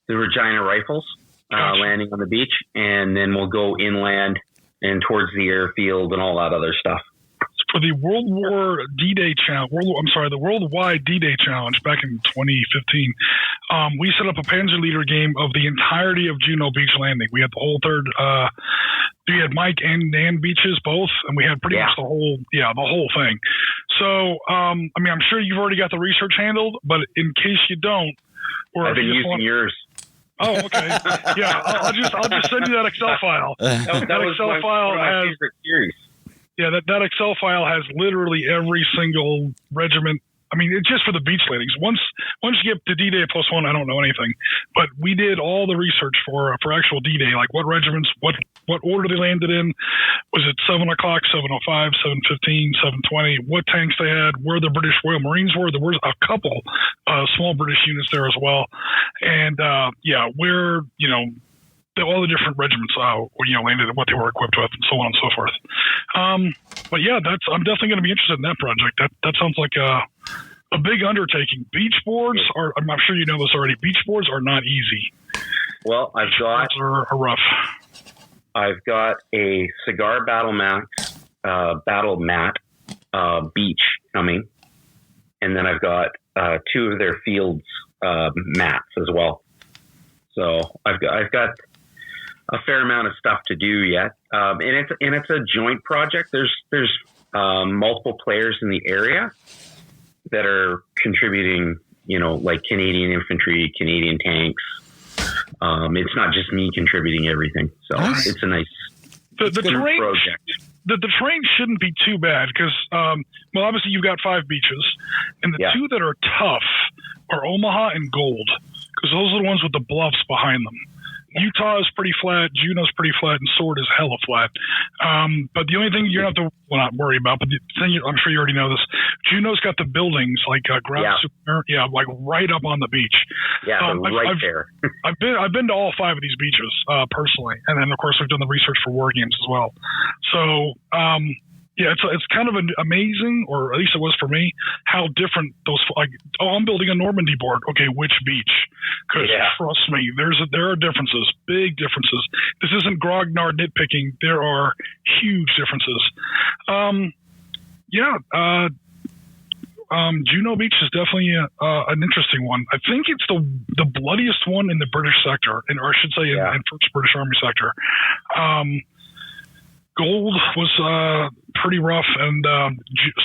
Regina Rifles landing on the beach, and then we'll go inland and towards the airfield and all that other stuff. For the Worldwide D-Day Challenge back in 2015, we set up a Panzer Leader game of the entirety of Juno Beach Landing. We had the whole third. We had Mike and Dan beaches both, and we had pretty much the whole thing. So, I mean, I'm sure you've already got the research handled, but in case you don't, or I've been using yours. Oh, okay. Yeah, I'll just send you that Excel file. That Excel file has favorite series. Yeah, that Excel file has literally every single regiment. I mean, it's just for the beach landings. Once you get to D-Day +1, I don't know anything. But we did all the research for actual D-Day, like what regiments, what order they landed in. Was it 7 o'clock, 7:05, 7:15, 7:20? What tanks they had, where the British Royal Marines were. There was a couple small British units there as well. And, where, all the different regiments, landed and what they were equipped with and so on and so forth. But yeah, I'm definitely going to be interested in that project. That sounds like a big undertaking. Beach boards I'm sure you know this already. Beach boards are not easy. Well, are rough. I've got a cigar battle mat beach coming. And then I've got 2 of their fields mats as well. So I've got a fair amount of stuff to do yet. And it's a joint project. There's multiple players in the area that are contributing, like Canadian infantry, Canadian tanks. It's not just me contributing everything. So it's a nice the terrain project. The terrain shouldn't be too bad because, obviously you've got 5 beaches, and the 2 that are tough are Omaha and Gold, because those are the ones with the bluffs behind them. Utah is pretty flat, Juneau's pretty flat, and Sword is hella flat. But the only thing you're not not worry about, but the thing I'm sure you already know this, Juneau's got the buildings like like right up on the beach. Yeah, there. I've been to all 5 of these beaches personally, and then of course we've done the research for war games as well. So it's kind of amazing, or at least it was for me, how different those. I'm building a Normandy board. Okay, which beach? Because trust me, there are differences, big differences. This isn't grognard nitpicking. There are huge differences. Juno Beach is definitely an interesting one. I think it's the bloodiest one in the British sector, or I should say in First British Army sector. Gold was pretty rough, and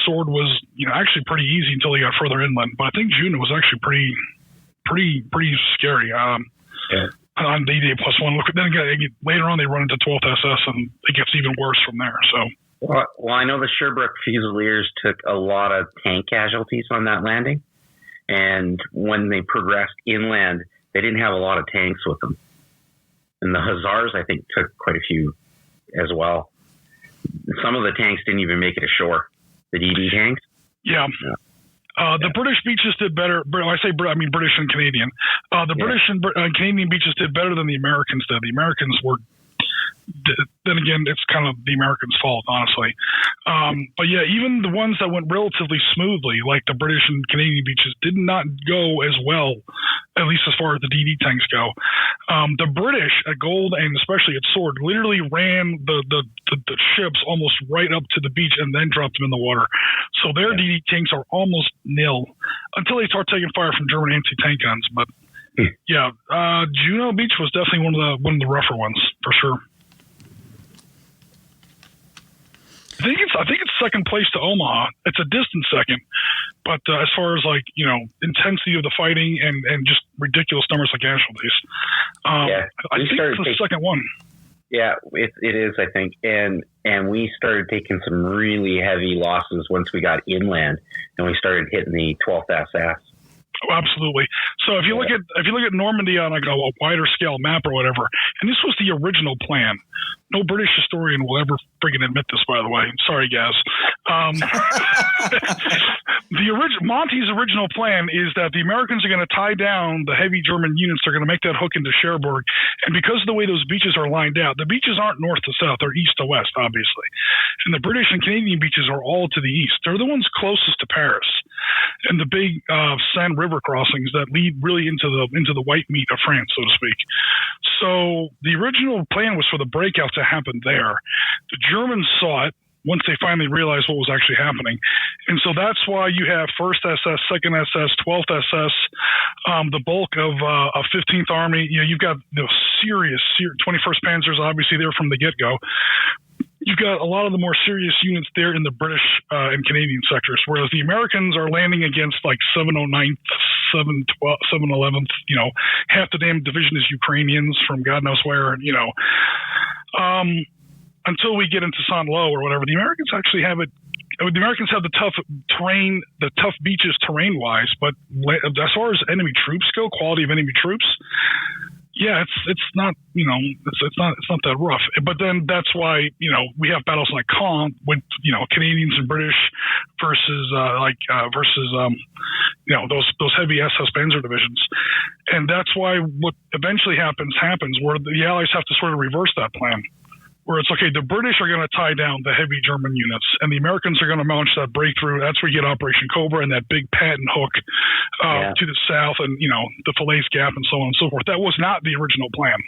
Sword was actually pretty easy until he got further inland. But I think Juno was actually pretty scary on D-Day +1. Look, then again, later on they run into 12th SS, and it gets even worse from there. So. Well, I know the Sherbrooke Fusiliers took a lot of tank casualties on that landing, and when they progressed inland, they didn't have a lot of tanks with them. And the Hussars, I think, took quite a few as well. Some of the tanks didn't even make it ashore. The DD tanks. Yeah. The British beaches did better. I mean British and Canadian. British and Canadian beaches did better than the Americans did. The Americans were. Then again, it's kind of the Americans' fault, honestly. But yeah, even the ones that went relatively smoothly, like the British and Canadian beaches, did not go as well, at least as far as the DD tanks go. The British at Gold and especially at Sword literally ran the ships almost right up to the beach and then dropped them in the water. So their DD tanks are almost nil until they start taking fire from German anti-tank guns. But Juno Beach was definitely one of the rougher ones for sure. I think it's second place to Omaha. It's a distant second, but as far as intensity of the fighting and just ridiculous numbers of casualties, I think it's the second one. Yeah, it is, I think, and we started taking some really heavy losses once we got inland, and we started hitting the 12th SS. Oh, absolutely. So if you look at Normandy on a wider scale map or whatever, and this was the original plan. No British historian will ever friggin' admit this, by the way. Sorry, guys. Monty's original plan is that the Americans are going to tie down the heavy German units. They're going to make that hook into Cherbourg. And because of the way those beaches are lined out, the beaches aren't north to south. They're east to west, obviously. And the British and Canadian beaches are all to the east. They're the ones closest to Paris. And the big Seine River crossings that lead really into the white meat of France, so to speak. So the original plan was for the breakout to happen there. The Germans saw it once they finally realized what was actually happening. And so that's why you have 1st SS, 2nd SS, 12th SS, the bulk of 15th Army. You've got the serious 21st Panzers, obviously, there from the get-go. You've got a lot of the more serious units there in the British and Canadian sectors, whereas the Americans are landing against 709th, 711th, half the damn division is Ukrainians from God knows where, until we get into Saint-Lô or whatever. The Americans actually have it. The Americans have the tough terrain, the tough beaches terrain-wise, but as far as enemy troops go, quality of enemy troops, yeah, it's not it's not that rough. But then that's why we have battles like Caen with Canadians and British versus those heavy SS Panzer divisions, and that's why what eventually happens where the Allies have to sort of reverse that plan. Where it's okay, the British are going to tie down the heavy German units, and the Americans are going to launch that breakthrough. That's where you get Operation Cobra and that big Patton hook to the south, and the Falaise Gap, and so on and so forth. That was not the original plan.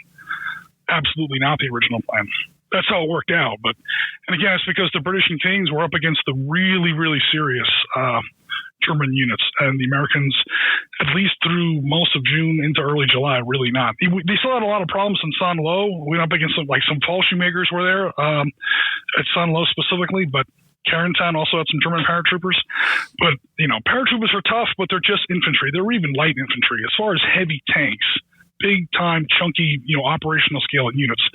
Absolutely not the original plan. That's how it worked out. And again, it's because the British and Canadians were up against the really, really serious German units, and the Americans, at least through most of June into early July, really not. They still had a lot of problems in Saint-Lô. We went up against some Fallschirmjägers were there at Saint-Lô specifically, but Carentan also had some German paratroopers. But paratroopers are tough, but they're just infantry. They're even light infantry. As far as heavy tanks, big time, chunky, operational scale units,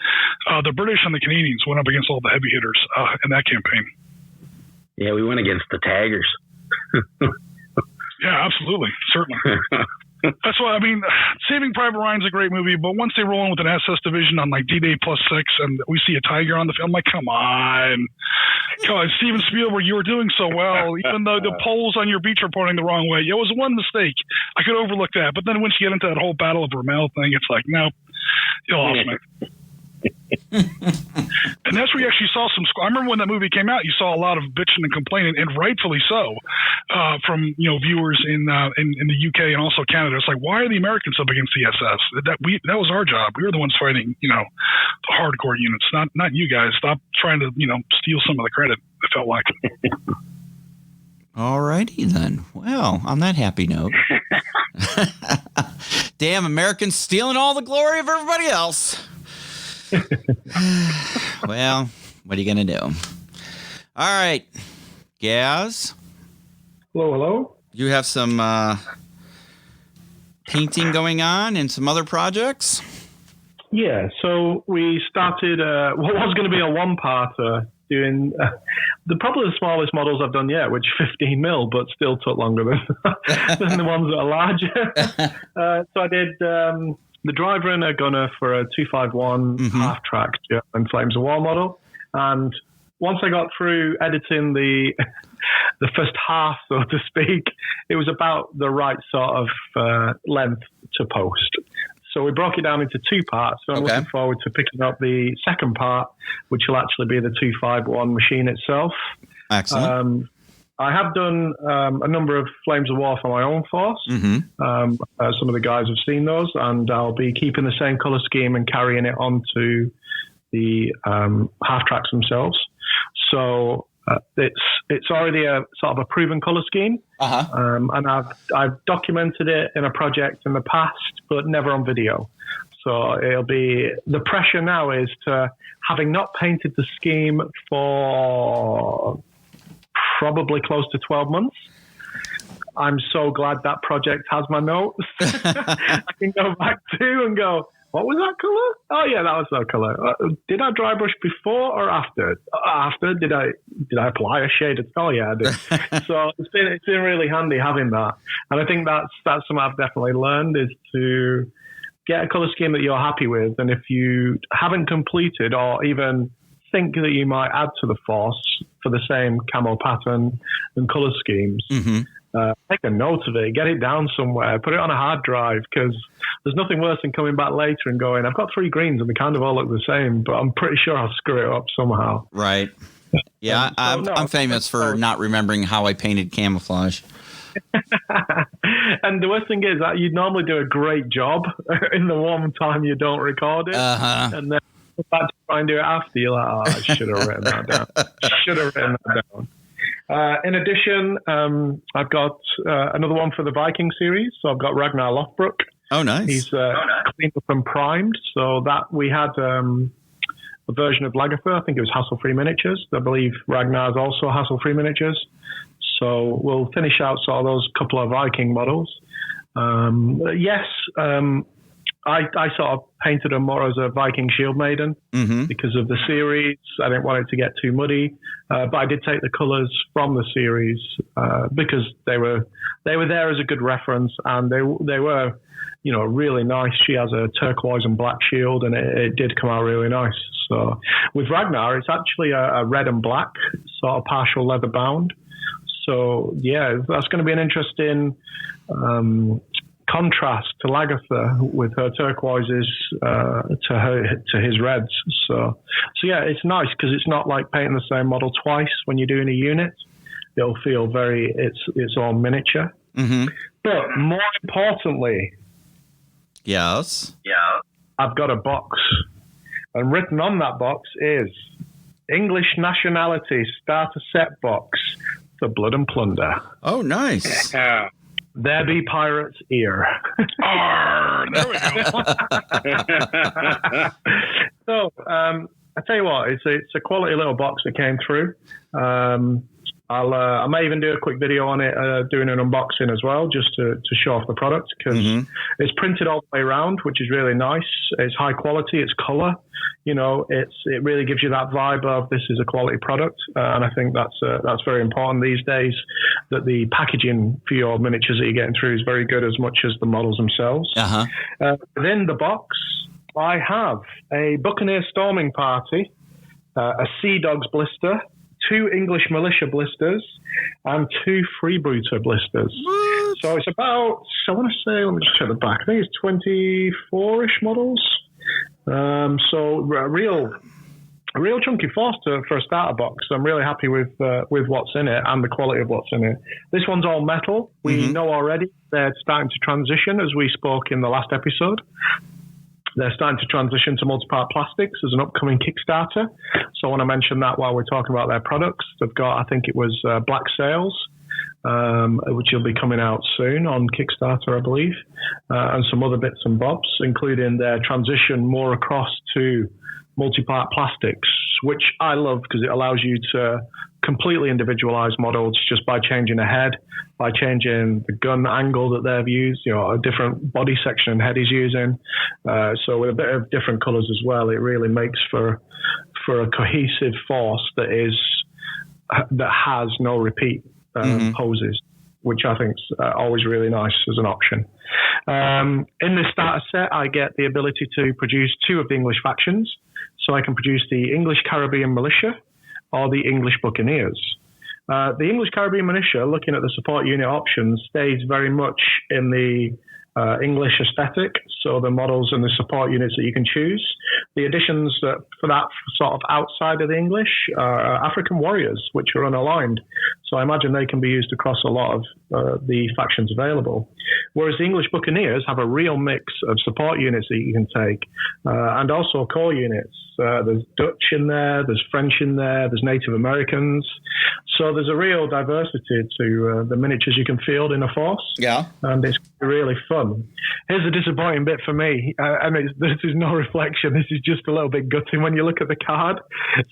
the British and the Canadians went up against all the heavy hitters in that campaign. Yeah, we went against the Taggers. Yeah, absolutely. Certainly. That's why, Saving Private Ryan's a great movie, but once they roll in with an SS division on D-Day +6 and we see a Tiger on the field, I'm like, come on, Steven Spielberg, you were doing so well, even though the poles on your beach are pointing the wrong way. It was one mistake. I could overlook that. But then once you get into that whole Battle of Rommel thing, it's like, no, you lost me. And that's where you actually saw some. I remember when that movie came out, you saw a lot of bitching and complaining, and rightfully so, from viewers in the UK and also Canada. It's like, why are the Americans up against the SS? That was our job. We were the ones fighting, the hardcore units, not you guys. Stop trying to steal some of the credit. It felt like. All righty then. Well, on that happy note, damn Americans stealing all the glory of everybody else. Well, what are you going to do? All right, Gaz. Hello. You have some painting going on and some other projects? Yeah, so we started what was going to be a one-parter doing probably the smallest models I've done yet, which 15 mil, but still took longer than the ones that are larger. So I did... the driver and a gunner for a 251 half-track German Flames of War model. And once I got through editing the first half, so to speak, it was about the right sort of length to post. So we broke it down into two parts. So I'm looking forward to picking up the second part, which will actually be the 251 machine itself. Excellent. I have done a number of Flames of War for my own force. Some of the guys have seen those, and I'll be keeping the same color scheme and carrying it onto the half tracks themselves. So it's already a sort of a proven color scheme, and I've documented it in a project in the past, but never on video. So it'll be, the pressure now is to, having not painted the scheme for probably close to 12 months, I'm so glad that project has my notes. I can go back to and go, what was that color? Oh yeah, that was that color. Did I dry brush before or after? After. Did I apply a shade? Oh yeah, I did. So it's been really handy having that. And I think that's something I've definitely learned, is to get a color scheme that you're happy with. And if you haven't completed or even think that you might add to the force for the same camo pattern and color schemes, take a note of it, get it down somewhere, put it on a hard drive, because there's nothing worse than coming back later and going, I've got 3 greens and they kind of all look the same, but I'm pretty sure I'll screw it up somehow. Right. Yeah, I'm famous for not remembering how I painted camouflage. And the worst thing is that you normally do a great job in the one time you don't record it. And then about to try and do it after, you're like, oh, I should have written that down. In addition, I've got another one for the Viking series. So I've got Ragnar Lothbrok. Oh, nice. He's cleaned up and primed. So that we had a version of Lagertha. I think it was Hassle-Free Miniatures. I believe Ragnar's also Hassle-Free Miniatures. So we'll finish out sort of those couple of Viking models. I sort of painted them more as a Viking Shield Maiden because of the series. I didn't want it to get too muddy, but I did take the colours from the series because they were there as a good reference, and they were, really nice. She has a turquoise and black shield, and it did come out really nice. So with Ragnar, it's actually a red and black sort of partial leather bound. So yeah, that's going to be an interesting contrast to Lagertha with her turquoises to his reds. So yeah, it's nice because it's not like painting the same model twice when you're doing a unit. It'll feel it's all miniature. But more importantly, yes, I've got a box, and written on that box is English Nationality Starter Set Box for Blood and Plunder. Oh, nice. Yeah. There be pirates' ear. Arr, there we go. So, I tell you what, it's a quality little box that came through. I may even do a quick video on it, doing an unboxing as well, just to show off the product, because it's printed all the way around, which is really nice. It's high quality, it's color. It really gives you that vibe of this is a quality product, and I think that's very important these days, that the packaging for your miniatures that you're getting through is very good, as much as the models themselves. Within the box, I have a Buccaneer Storming Party, a Sea Dogs blister, 2 English Militia blisters, and 2 Freebooter blisters. What? So it's about, I want to say, let me just check the back. I think it's 24-ish models. So a real chunky force for a starter box. I'm really happy with what's in it and the quality of what's in it. This one's all metal. We know already they're starting to transition, as we spoke in the last episode. They're starting to transition to multi-part plastics as an upcoming Kickstarter. So I want to mention that while we're talking about their products. They've got, I think it was Black Sails, which will be coming out soon on Kickstarter, I believe, and some other bits and bobs, including their transition more across to multi-part plastics, which I love because it allows you to completely individualize models just by changing a head, by changing the gun angle that they've used, a different body section head is using. So with a bit of different colors as well, it really makes for a cohesive force that has no repeat poses, which I think is always really nice as an option. In this starter set, I get the ability to produce 2 of the English factions. So I can produce the English Caribbean Militia or the English Buccaneers. The English Caribbean Militia, looking at the support unit options, stays very much in the English aesthetic, so the models and the support units that you can choose. The additions for that sort of outside of the English are African warriors, which are unaligned. So I imagine they can be used across a lot of the factions available. Whereas the English Buccaneers have a real mix of support units that you can take, and also core units. There's Dutch in there, there's French in there, there's Native Americans. So there's a real diversity to the miniatures you can field in a force. Yeah. And it's really fun. Here's the disappointing bit for me. This is no reflection. This is just a little bit gutting when you look at the card.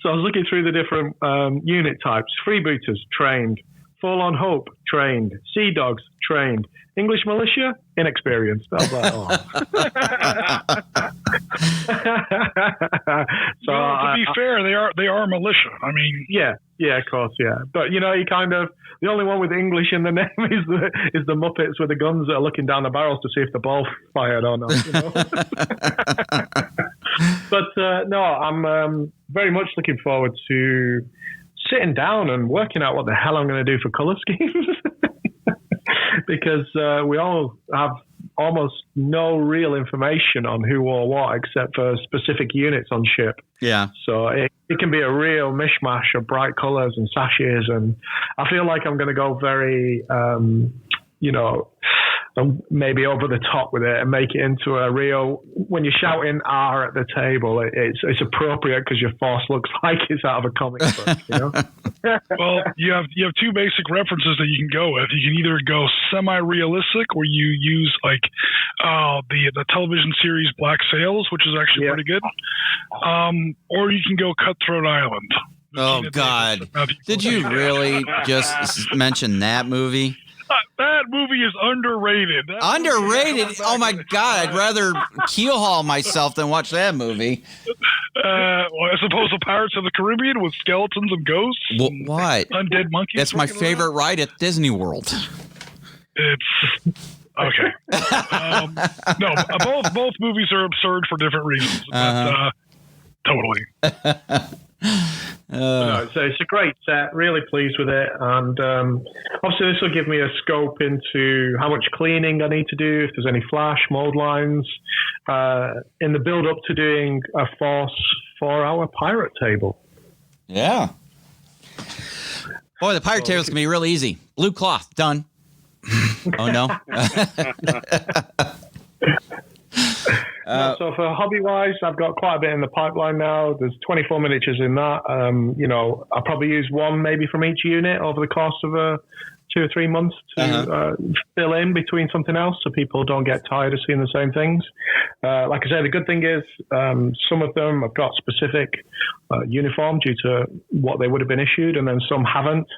So I was looking through the different unit types. Freebooters, trained. Fall on Hope, trained. Sea Dogs, trained. English Militia, inexperienced. I was like, oh. So, well, to be fair, they are militia. I mean, yeah, of course, yeah. But you kind of the only one with English in the name is the Muppets with the guns that are looking down the barrels to see if the ball fired or not. But no, I'm very much looking forward to sitting down and working out what the hell I'm going to do for color schemes. Because we all have almost no real information on who or what except for specific units on ship. Yeah. So it can be a real mishmash of bright colors and sashes. And I feel like I'm going to go very, maybe over the top with it and make it into a real, when you're shouting R at the table, it's appropriate because your force looks like it's out of a comic book, Well, you have two basic references that you can go with. You can either go semi-realistic, where you use like the television series Black Sails, which is actually pretty good, or you can go Cutthroat Island. Oh God! Did you really just mention that movie? That movie is underrated. Underrated? Oh my God! I'd rather keelhaul myself than watch that movie. As opposed to Pirates of the Caribbean with skeletons and ghosts. What? Undead monkeys. That's my favorite ride at Disney World. It's okay. No, both movies are absurd for different reasons, but totally. No, it's a great set. Really pleased with it, and obviously this will give me a scope into how much cleaning I need to do, if there's any flash mold lines in the build up to doing a Force 4-hour pirate table. Yeah. Boy, the pirate table's gonna be real easy. Blue cloth, done. Oh no. So for hobby-wise, I've got quite a bit in the pipeline now. There's 24 miniatures in that. I'll probably use one maybe from each unit over the course of 2 or 3 months to fill in between something else so people don't get tired of seeing the same things. Like I say, the good thing is some of them have got specific uniform due to what they would have been issued, and then some haven't.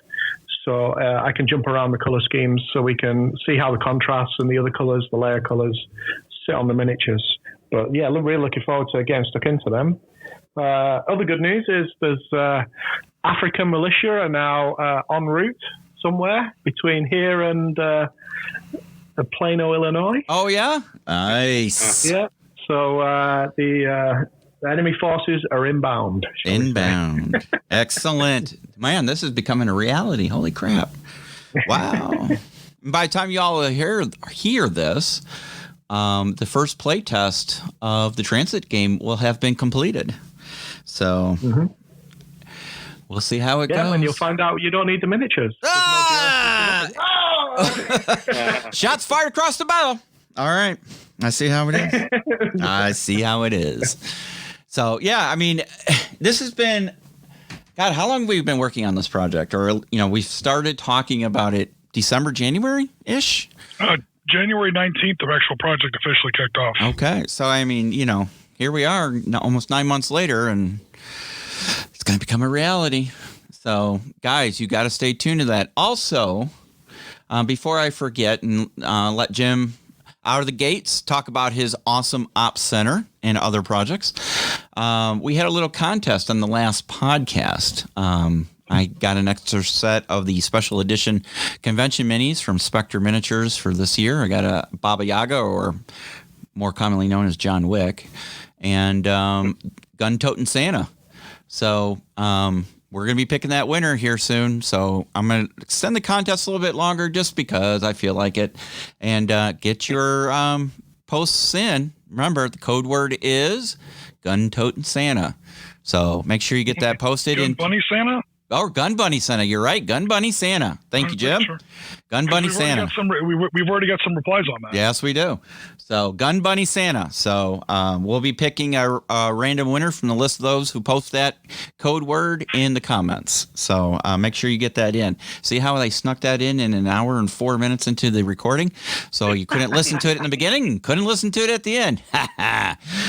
So I can jump around the color schemes so we can see how the contrasts and the other colors, the layer colors, sit on the miniatures. But yeah, really looking forward to getting stuck into them. Other good news is there's African militia are now en route somewhere between here and Plano, Illinois. Oh yeah, nice. Yeah. So the enemy forces are inbound. Inbound. Excellent. Man, this is becoming a reality. Holy crap. Wow. By the time y'all hear this, the first play test of the Transit game will have been completed. So we'll see how it goes. Yeah, and you'll find out you don't need the miniatures. Shots fired across the bow. All right. I see how it is. So, yeah, I mean, this has been, God, how long have we been working on this project? Or, we started talking about it December, January-ish? January 19th, the actual project officially kicked off. Okay. So, I mean, here we are almost 9 months later, and it's going to become a reality. So, guys, you got to stay tuned to that. Also, before I forget and let Jim out of the gates talk about his awesome Ops Center and other projects, we had a little contest on the last podcast. I got an extra set of the special edition convention minis from Spectre Miniatures for this year. I got a Baba Yaga, or more commonly known as John Wick, and Gun-Toting Santa. So we're going to be picking that winner here soon. So I'm going to extend the contest a little bit longer just because I feel like it. And get your posts in. Remember, the code word is Gun-Toting Santa. So make sure you get that posted. Funny Santa? Oh, Gun Bunny Santa. You're right. Gun Bunny Santa. Thank you, Jim. Sure. Gun Bunny Santa. We've already got some replies on that. Yes, we do. So Gun Bunny Santa. So we'll be picking a random winner from the list of those who post that code word in the comments. So make sure you get that in. See how they snuck that in an hour and 4 minutes into the recording? So you couldn't listen to it in the beginning, couldn't listen to it at the end.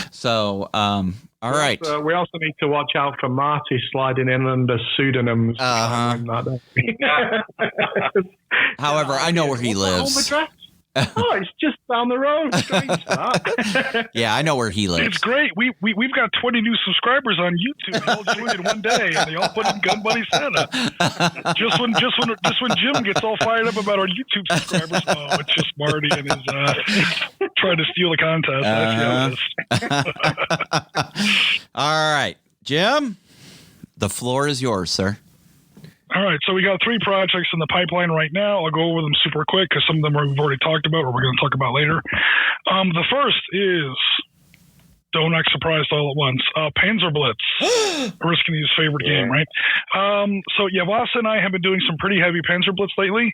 So, all right. We also need to watch out for Marty sliding in under pseudonyms. However, I know where he lives. Oh, it's just down the road. Yeah, I know where he lives. It's great. We've got 20 new subscribers on YouTube. They all joined in one day, and they all put in Gun Bunny Santa. Just when Jim gets all fired up about our YouTube subscribers, it's just Marty and his trying to steal the contest. All right, Jim, the floor is yours, sir. All right, so we got 3 projects in the pipeline right now. I'll go over them super quick because some of them we've already talked about or we're going to talk about later. The first is, don't act surprised all at once, Panzer Blitz, Oriskany's favorite game, right? So Vasa and I have been doing some pretty heavy Panzer Blitz lately.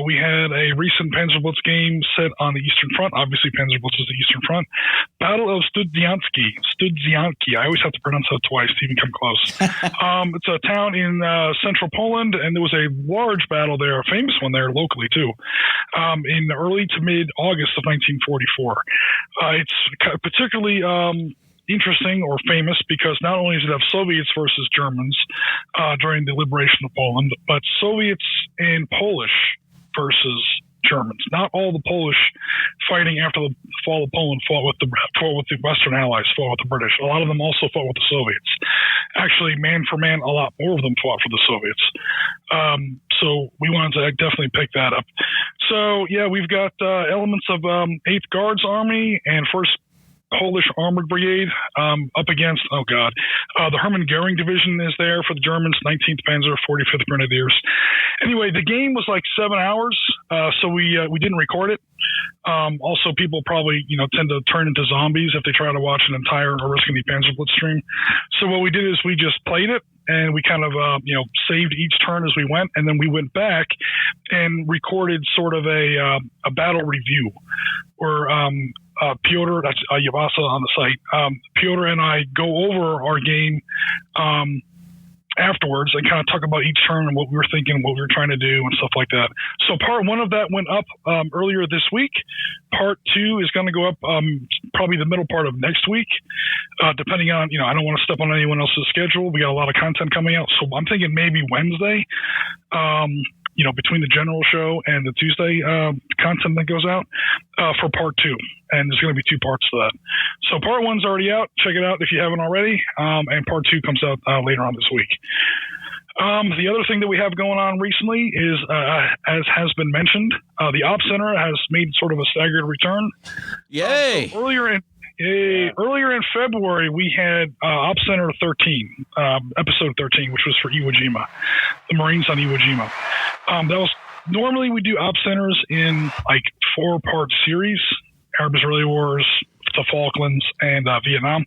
We had a recent Panzer Blitz game set on the Eastern Front. Obviously, Panzer Blitz is the Eastern Front. Battle of Studzianki. I always have to pronounce that twice to even come close. It's a town in central Poland, and there was a large battle there, a famous one there locally too, in early to mid-August of 1944. It's particularly interesting or famous because not only does it have Soviets versus Germans during the liberation of Poland, but Soviets and Polish versus Germans. Not all the Polish fighting after the fall of Poland fought with the Western Allies, fought with the British. A lot of them also fought with the Soviets. Actually, man for man, a lot more of them fought for the Soviets. So we wanted to definitely pick that up. So we've got elements of 8th Guards Army and 1st Polish Armored Brigade up against, the Hermann Goering Division is there for the Germans, 19th Panzer, 45th Grenadiers. Anyway, the game was like 7 hours, so we didn't record it. Also, people probably tend to turn into zombies if they try to watch an entire Oriskany Panzer Blitz stream. So what we did is we just played it, and we kind of saved each turn as we went, and then we went back and recorded sort of a battle review where Piotr, that's Yavasa on the site, Piotr and I go over our game afterwards and kind of talk about each turn and what we were thinking, what we were trying to do and stuff like that. So part 1 of that went up earlier this week. Part 2 is going to go up probably the middle part of next week, depending on, I don't want to step on anyone else's schedule. We got a lot of content coming out. So I'm thinking maybe Wednesday, between the general show and the Tuesday content that goes out for part 2. And there's going to be 2 parts to that. So part 1's already out. Check it out if you haven't already. And part 2 comes out later on this week. The other thing that we have going on recently is, as has been mentioned, the Op Center has made sort of a staggered return. Yay! So earlier in February, we had Op Center 13, episode 13, which was for Iwo Jima, the Marines on Iwo Jima. That was normally we do Op Centers in like 4-part series: Arab-Israeli Wars, the Falklands, and Vietnam.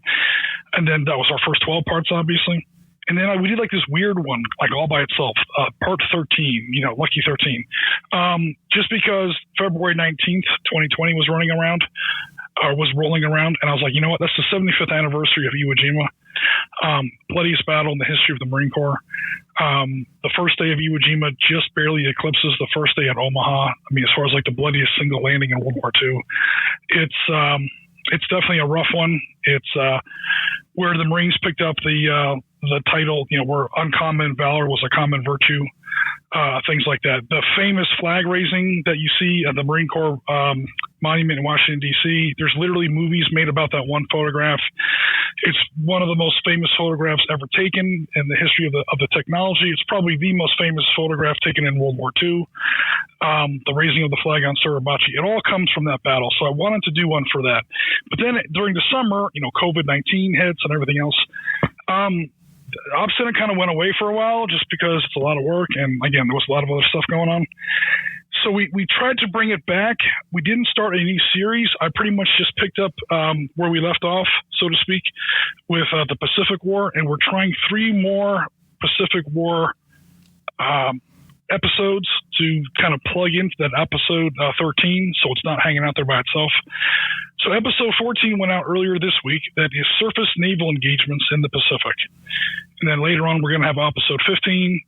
And then that was our first 12 parts, obviously. And then we did like this weird one, like all by itself, part 13, Lucky 13. Just because February 19th, 2020 was rolling around. And I was like, you know what? That's the 75th anniversary of Iwo Jima. Bloodiest battle in the history of the Marine Corps. The first day of Iwo Jima just barely eclipses the first day at Omaha. I mean, as far as like the bloodiest single landing in World War II. It's definitely a rough one. It's where the Marines picked up the title, where uncommon valor was a common virtue, things like that. The famous flag raising that you see at the Marine Corps monument in Washington, D.C., there's literally movies made about that one photograph. It's one of the most famous photographs ever taken in the history of the technology. It's probably the most famous photograph taken in World War II. The raising of the flag on Suribachi. It all comes from that battle. So I wanted to do one for that. But then during the summer, COVID-19 hits and everything else. Op Center kind of went away for a while just because it's a lot of work. And again, there was a lot of other stuff going on. So we tried to bring it back. We didn't start a new series. I pretty much just picked up where we left off, so to speak, with the Pacific War. And we're trying 3 more Pacific War episodes to kind of plug into that episode 13, so it's not hanging out there by itself. So episode 14 went out earlier this week. That is surface naval engagements in the Pacific. And then later on, we're going to have episode 15,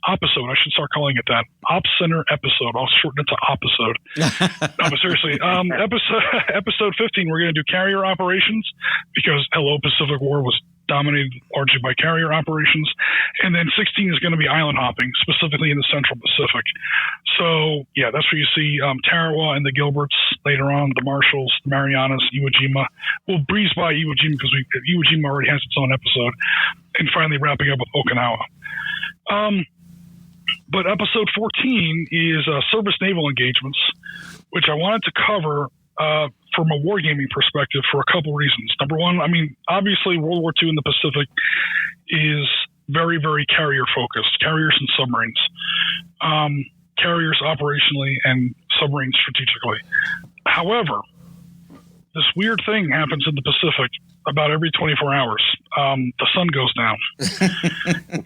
Opisode, I should start calling it that. Op Center episode. I'll shorten it to Opisode. No, but seriously, episode 15, we're going to do carrier operations because Hello Pacific War was dominated largely by carrier operations. And then 16 is going to be island hopping, specifically in the Central Pacific. So, yeah, that's where you see Tarawa and the Gilberts later on, the Marshalls, the Marianas, Iwo Jima. We'll breeze by Iwo Jima because Iwo Jima already has its own episode. And finally wrapping up with Okinawa. But episode 14 is surface naval engagements, which I wanted to cover from a wargaming perspective for a couple reasons. Number one, I mean, obviously World War II in the Pacific is very, very carrier-focused, carriers and submarines. Carriers operationally and submarines strategically. However, this weird thing happens in the Pacific about every 24 hours. The sun goes down.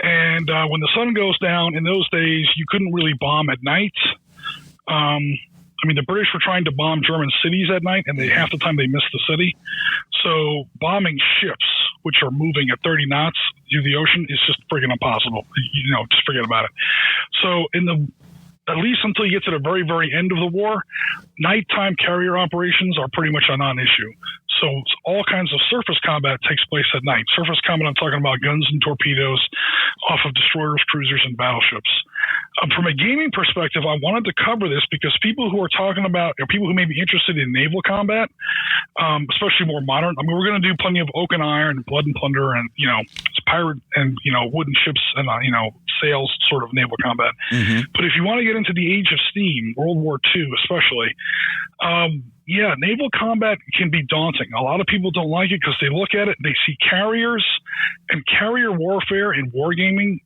And when the sun goes down, in those days, you couldn't really bomb at night. I mean, the British were trying to bomb German cities at night, and half the time they missed the city. So bombing ships, which are moving at 30 knots through the ocean, is just friggin' impossible. You know, just forget about it. So at least until you get to the very, very end of the war, nighttime carrier operations are pretty much a non-issue. So all kinds of surface combat takes place at night. Surface combat, I'm talking about guns and torpedoes off of destroyers, cruisers, and battleships. From a gaming perspective, I wanted to cover this because people who are talking about, or people who may be interested in naval combat, especially more modern, I mean, we're going to do plenty of Oak and Iron, Blood and Plunder, and, you know, pirate and, you know, wooden ships and, you know, sails sort of naval combat. Mm-hmm. But if you want to get into the Age of Steam, World War II especially, yeah, naval combat can be daunting. A lot of people don't like it because they look at it, they see carriers, and carrier warfare in wargaming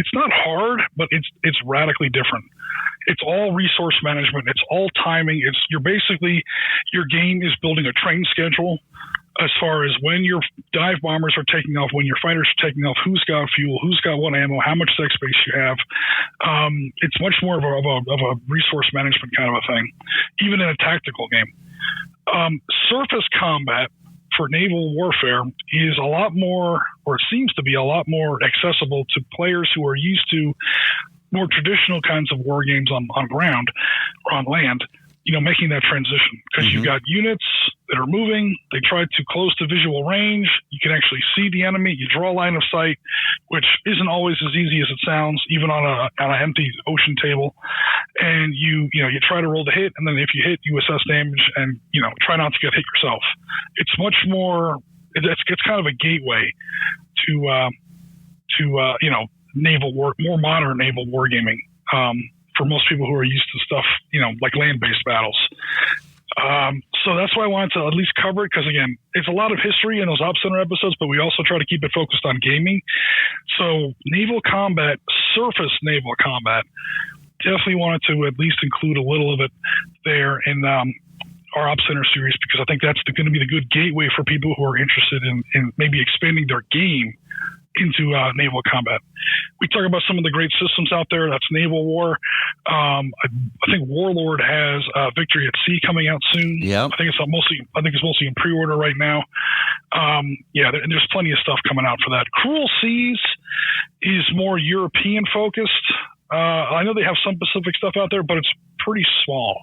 it's not hard, but it's radically different. It's all resource management. It's all timing. Your game is building a train schedule as far as when your dive bombers are taking off, when your fighters are taking off, who's got fuel, who's got what ammo, how much deck space you have. It's much more of a resource management kind of a thing, even in a tactical game. Surface combat for naval warfare is a lot more, or it seems to be a lot more accessible to players who are used to more traditional kinds of war games on ground or on land, you know, making that transition. Because you've got units that are moving, they try to close to visual range, you can actually see the enemy, you draw a line of sight, which isn't always as easy as it sounds, even on an empty ocean table. And you try to roll the hit, and then if you hit, you assess damage and, you know, try not to get hit yourself. It's much more, it's kind of a gateway to you know, more modern naval wargaming. For most people who are used to stuff, you know, like land-based battles. So that's why I wanted to at least cover it, because, again, it's a lot of history in those Op Center episodes, but we also try to keep it focused on gaming. So naval combat, surface naval combat, definitely wanted to at least include a little of it there in our Op Center series, because I think that's going to be the good gateway for people who are interested in maybe expanding their game into naval combat. We talk about some of the great systems out there. That's Naval War. I think Warlord has Victory at Sea coming out soon. Yeah, I think it's mostly in pre-order right now. Yeah, and there's plenty of stuff coming out for that. Cruel Seas is more European focused. I know they have some Pacific stuff out there, but it's pretty small.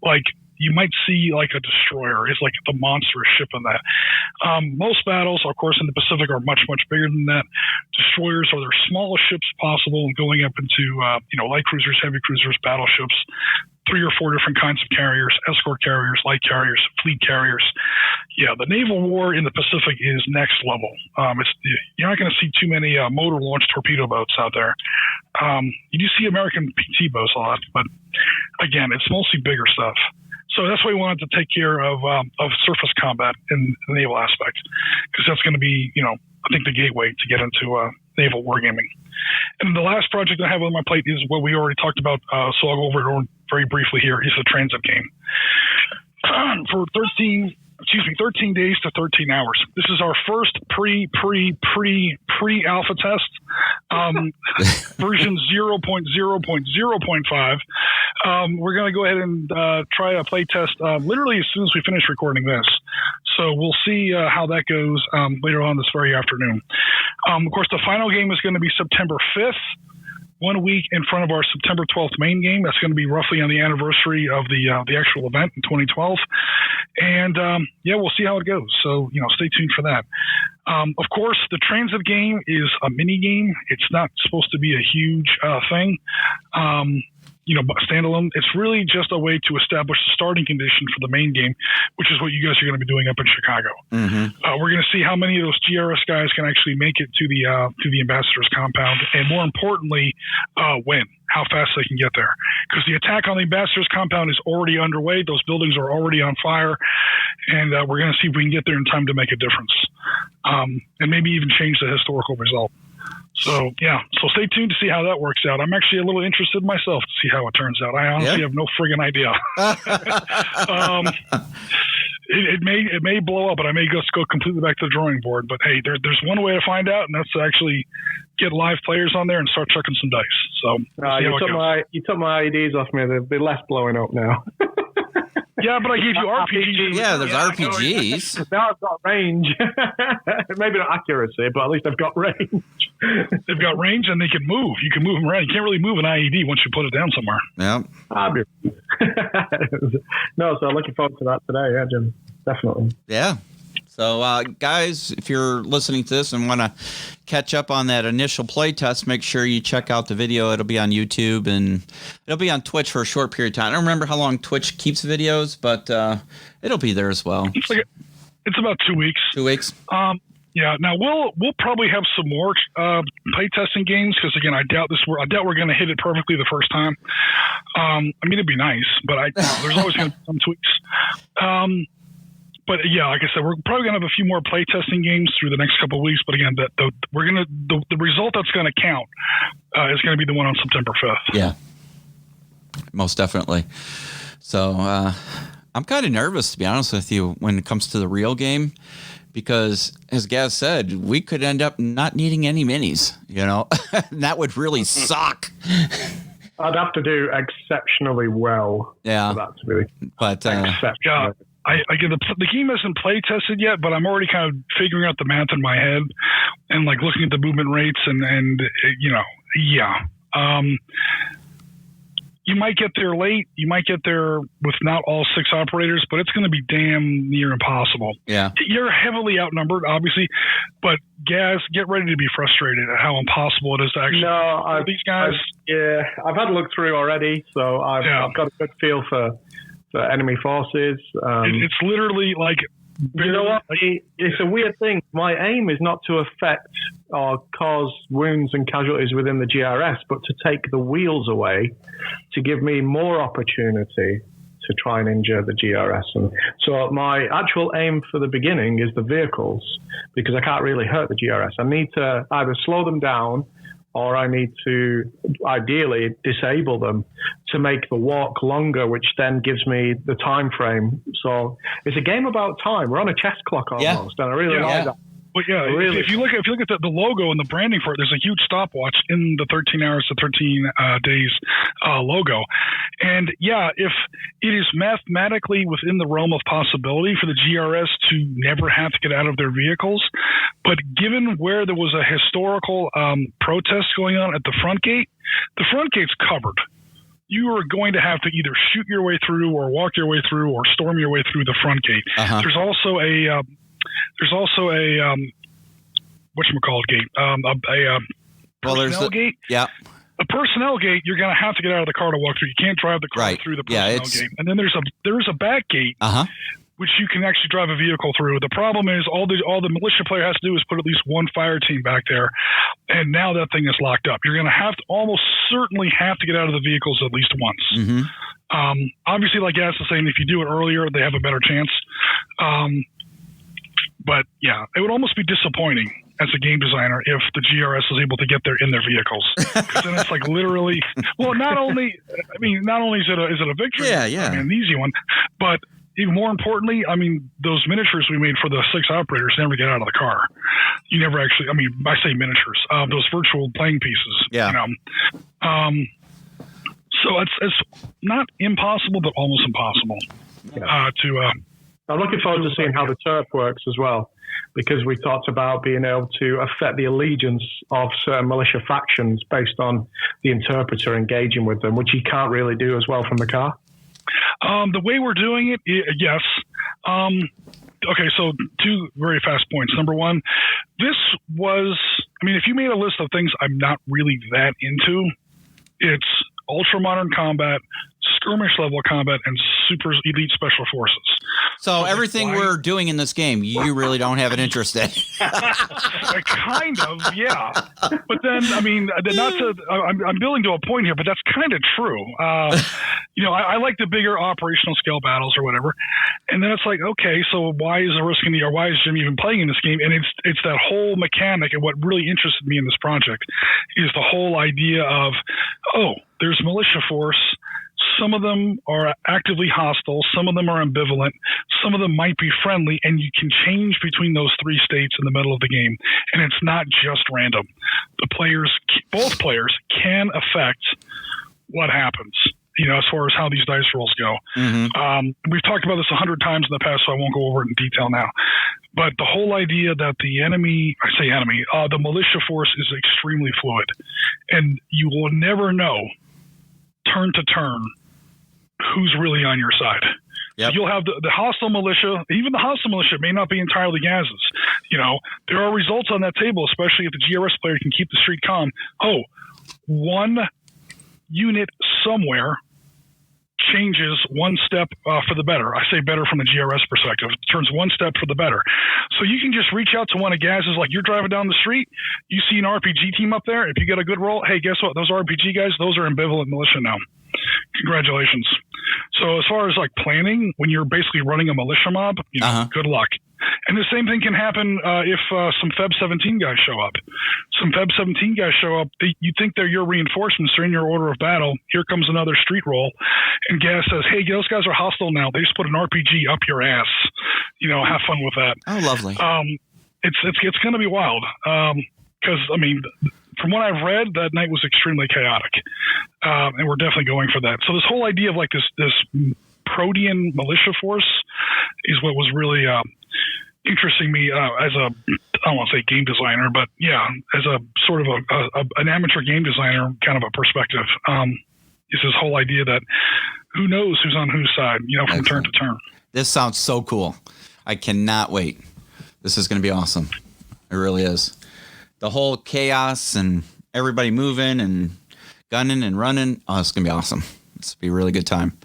Like, you might see like a destroyer is like the monstrous ship in that. Most battles, of course, in the Pacific are much, much bigger than that. Destroyers are their smallest ships possible, and going up into, light cruisers, heavy cruisers, battleships, 3 or 4 different kinds of carriers, escort carriers, light carriers, fleet carriers. Yeah, the naval war in the Pacific is next level. You're not going to see too many motor-launched torpedo boats out there. You do see American PT boats a lot, but again, it's mostly bigger stuff. So that's why we wanted to take care of surface combat in the naval aspect, because that's going to be, I think, the gateway to get into naval wargaming. And the last project I have on my plate is what we already talked about, so I'll go over it very briefly here, is the transit game. For 13 13 days to 13 hours. This is our first pre-alpha test, version 0.0.0.5. We're going to go ahead and try a play test literally as soon as we finish recording this. So we'll see how that goes later on this very afternoon. Of course, the final game is going to be September 5th. 1 week in front of our September 12th main game. That's going to be roughly on the anniversary of the actual event in 2012. And, we'll see how it goes. So, stay tuned for that. Of course, the transit game is a mini game. It's not supposed to be a huge thing. Standalone. It's really just a way to establish the starting condition for the main game, which is what you guys are going to be doing up in Chicago. Mm-hmm. We're going to see how many of those GRS guys can actually make it to the ambassador's compound, and more importantly, when, how fast they can get there. Because the attack on the ambassador's compound is already underway. Those buildings are already on fire, and we're going to see if we can get there in time to make a difference, and maybe even change the historical result. So stay tuned to see how that works out. I'm actually a little interested myself to see how it turns out. I honestly have no friggin' idea. It may blow up, and I may just go completely back to the drawing board. But hey, there's one way to find out, and that's to actually get live players on there and start chucking some dice. So you took my IEDs off me. They'll be less blowing up now. Yeah, but I gave you RPGs. Yeah, there's RPGs. Now I've got range. Maybe not accuracy, but at least I've got range. They've got range, and they can move. You can move them around. You can't really move an IED once you put it down somewhere. Yeah. No, so looking forward to that today. Yeah, Jim. Definitely. Yeah. So, guys, if you're listening to this and want to catch up on that initial play test, make sure you check out the video. It'll be on YouTube, and it'll be on Twitch for a short period of time. I don't remember how long Twitch keeps videos, but it'll be there as well. It's about 2 weeks. 2 weeks. Yeah. Now we'll probably have some more play testing games, because again, I doubt we're going to hit it perfectly the first time. It'd be nice, but there's always going to be some tweaks. But yeah, like I said, we're probably gonna have a few more play testing games through the next couple of weeks. But again, the result that's gonna count is gonna be the one on September 5th. Yeah, most definitely. So I'm kind of nervous, to be honest with you, when it comes to the real game, because as Gaz said, we could end up not needing any minis. And that would really suck. I'd have to do exceptionally well. Yeah, for that to be exceptional. Yeah. Again, the game isn't play tested yet, but I'm already kind of figuring out the math in my head and like looking at the movement rates and you might get there late. You might get there with not all 6 operators, but it's going to be damn near impossible. Yeah. You're heavily outnumbered, obviously, but Gaz, get ready to be frustrated at how impossible it is to actually these guys. I've had a look through already, so I've got a good feel for enemy forces. It's literally like, you know what? It's a weird thing. My aim is not to affect or cause wounds and casualties within the GRS, but to take the wheels away to give me more opportunity to try and injure the GRS. And so my actual aim for the beginning is the vehicles, because I can't really hurt the GRS. I need to either slow them down, or I need to ideally disable them to make the walk longer, which then gives me the time frame. So it's a game about time. We're on a chess clock almost, and I really like that. Well, yeah, if you look at the logo and the branding for it, there's a huge stopwatch in the 13 hours to 13 days logo. And yeah, if it is mathematically within the realm of possibility for the GRS to never have to get out of their vehicles, but given where there was a historical protest going on at the front gate's covered. You are going to have to either shoot your way through or walk your way through or storm your way through the front gate. Uh-huh. There's also a whatchamacallit gate, personnel gate. Yeah. A personnel gate, you're going to have to get out of the car to walk through. You can't drive the car through the personnel gate. And then there's a back gate, which you can actually drive a vehicle through. The problem is all the militia player has to do is put at least one fire team back there, and now that thing is locked up. You're going to have to almost certainly have to get out of the vehicles at least once. Mm-hmm. Obviously, like Gas was saying, if you do it earlier, they have a better chance. But yeah, it would almost be disappointing as a game designer if the GRS was able to get there in their vehicles, because then it's like literally. Well, not only is it a victory, an easy one, but even more importantly, I mean, those miniatures we made for the 6 operators never get out of the car. You never actually, I mean, I say miniatures, those virtual playing pieces. Yeah. You know? So it's not impossible, but almost impossible I'm looking forward to seeing how the turf works as well, because we talked about being able to affect the allegiance of certain militia factions based on the interpreter engaging with them, which you can't really do as well from the car. The way we're doing it, yes. Okay, so 2 very fast points. Number 1, this was, I mean, if you made a list of things I'm not really that into, it's ultra modern combat, skirmish level combat, and super elite special forces. So everything we're doing in this game, you really don't have an interest in. Kind of, yeah. But then, I mean, I'm building to a point here, but that's kind of true. You know, I like the bigger operational scale battles or whatever. And then it's like, okay, so why is why is Jim even playing in this game? And it's that whole mechanic, and what really interested me in this project is the whole idea of, there's militia force. Some of them are actively hostile. Some of them are ambivalent. Some of them might be friendly, and you can change between those 3 states in the middle of the game. And it's not just random. Both players can affect what happens, you know, as far as how these dice rolls go. Mm-hmm. We've talked about this 100 times in the past, so I won't go over it in detail now. But the whole idea that the militia force is extremely fluid, and you will never know turn to turn who's really on your side. Yep. You'll have the hostile militia. Even the hostile militia may not be entirely Gaz's. You know, there are results on that table, especially if the GRS player can keep the street calm. One unit somewhere changes one step for the better. I say better from the GRS perspective. It turns one step for the better. So you can just reach out to one of Gaz's, like you're driving down the street, you see an RPG team up there. If you get a good roll, hey, guess what? Those RPG guys, those are ambivalent militia now. Congratulations. So as far as like planning, when you're basically running a militia mob, you know, good luck. And the same thing can happen if some Feb 17 guys show up. Some Feb 17 guys show up. You think they're your reinforcements. They're in your order of battle. Here comes another street roll. And Gaz says, hey, those guys are hostile now. They just put an RPG up your ass. You know, have fun with that. Oh, lovely. It's going to be wild. Because, I mean, from what I've read, that night was extremely chaotic. And we're definitely going for that. So this whole idea of like this Protean militia force is what was really interesting me as I don't want to say game designer, but yeah, as a sort of an amateur game designer kind of a perspective. Is this whole idea that who knows who's on whose side, you know, from turn to turn. This sounds so cool. I cannot wait. This is going to be awesome. It really is. The whole chaos and everybody moving and gunning and running. Oh, it's going to be awesome. It's going to be a really good time.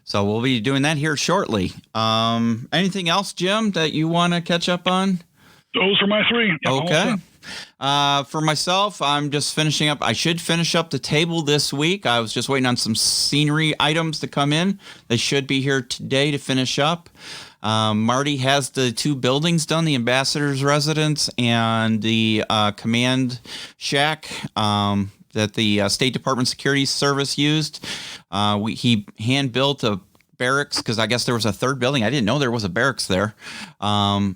So we'll be doing that here shortly. Anything else, Jim, that you want to catch up on? Those are my 3. Yeah, okay. For myself, I'm just finishing up. I should finish up the table this week. I was just waiting on some scenery items to come in. They should be here today to finish up. Marty has the 2 buildings done, the ambassador's residence and the command shack that the State Department Security Service used. He hand-built a barracks because I guess there was a 3rd building. I didn't know there was a barracks there. So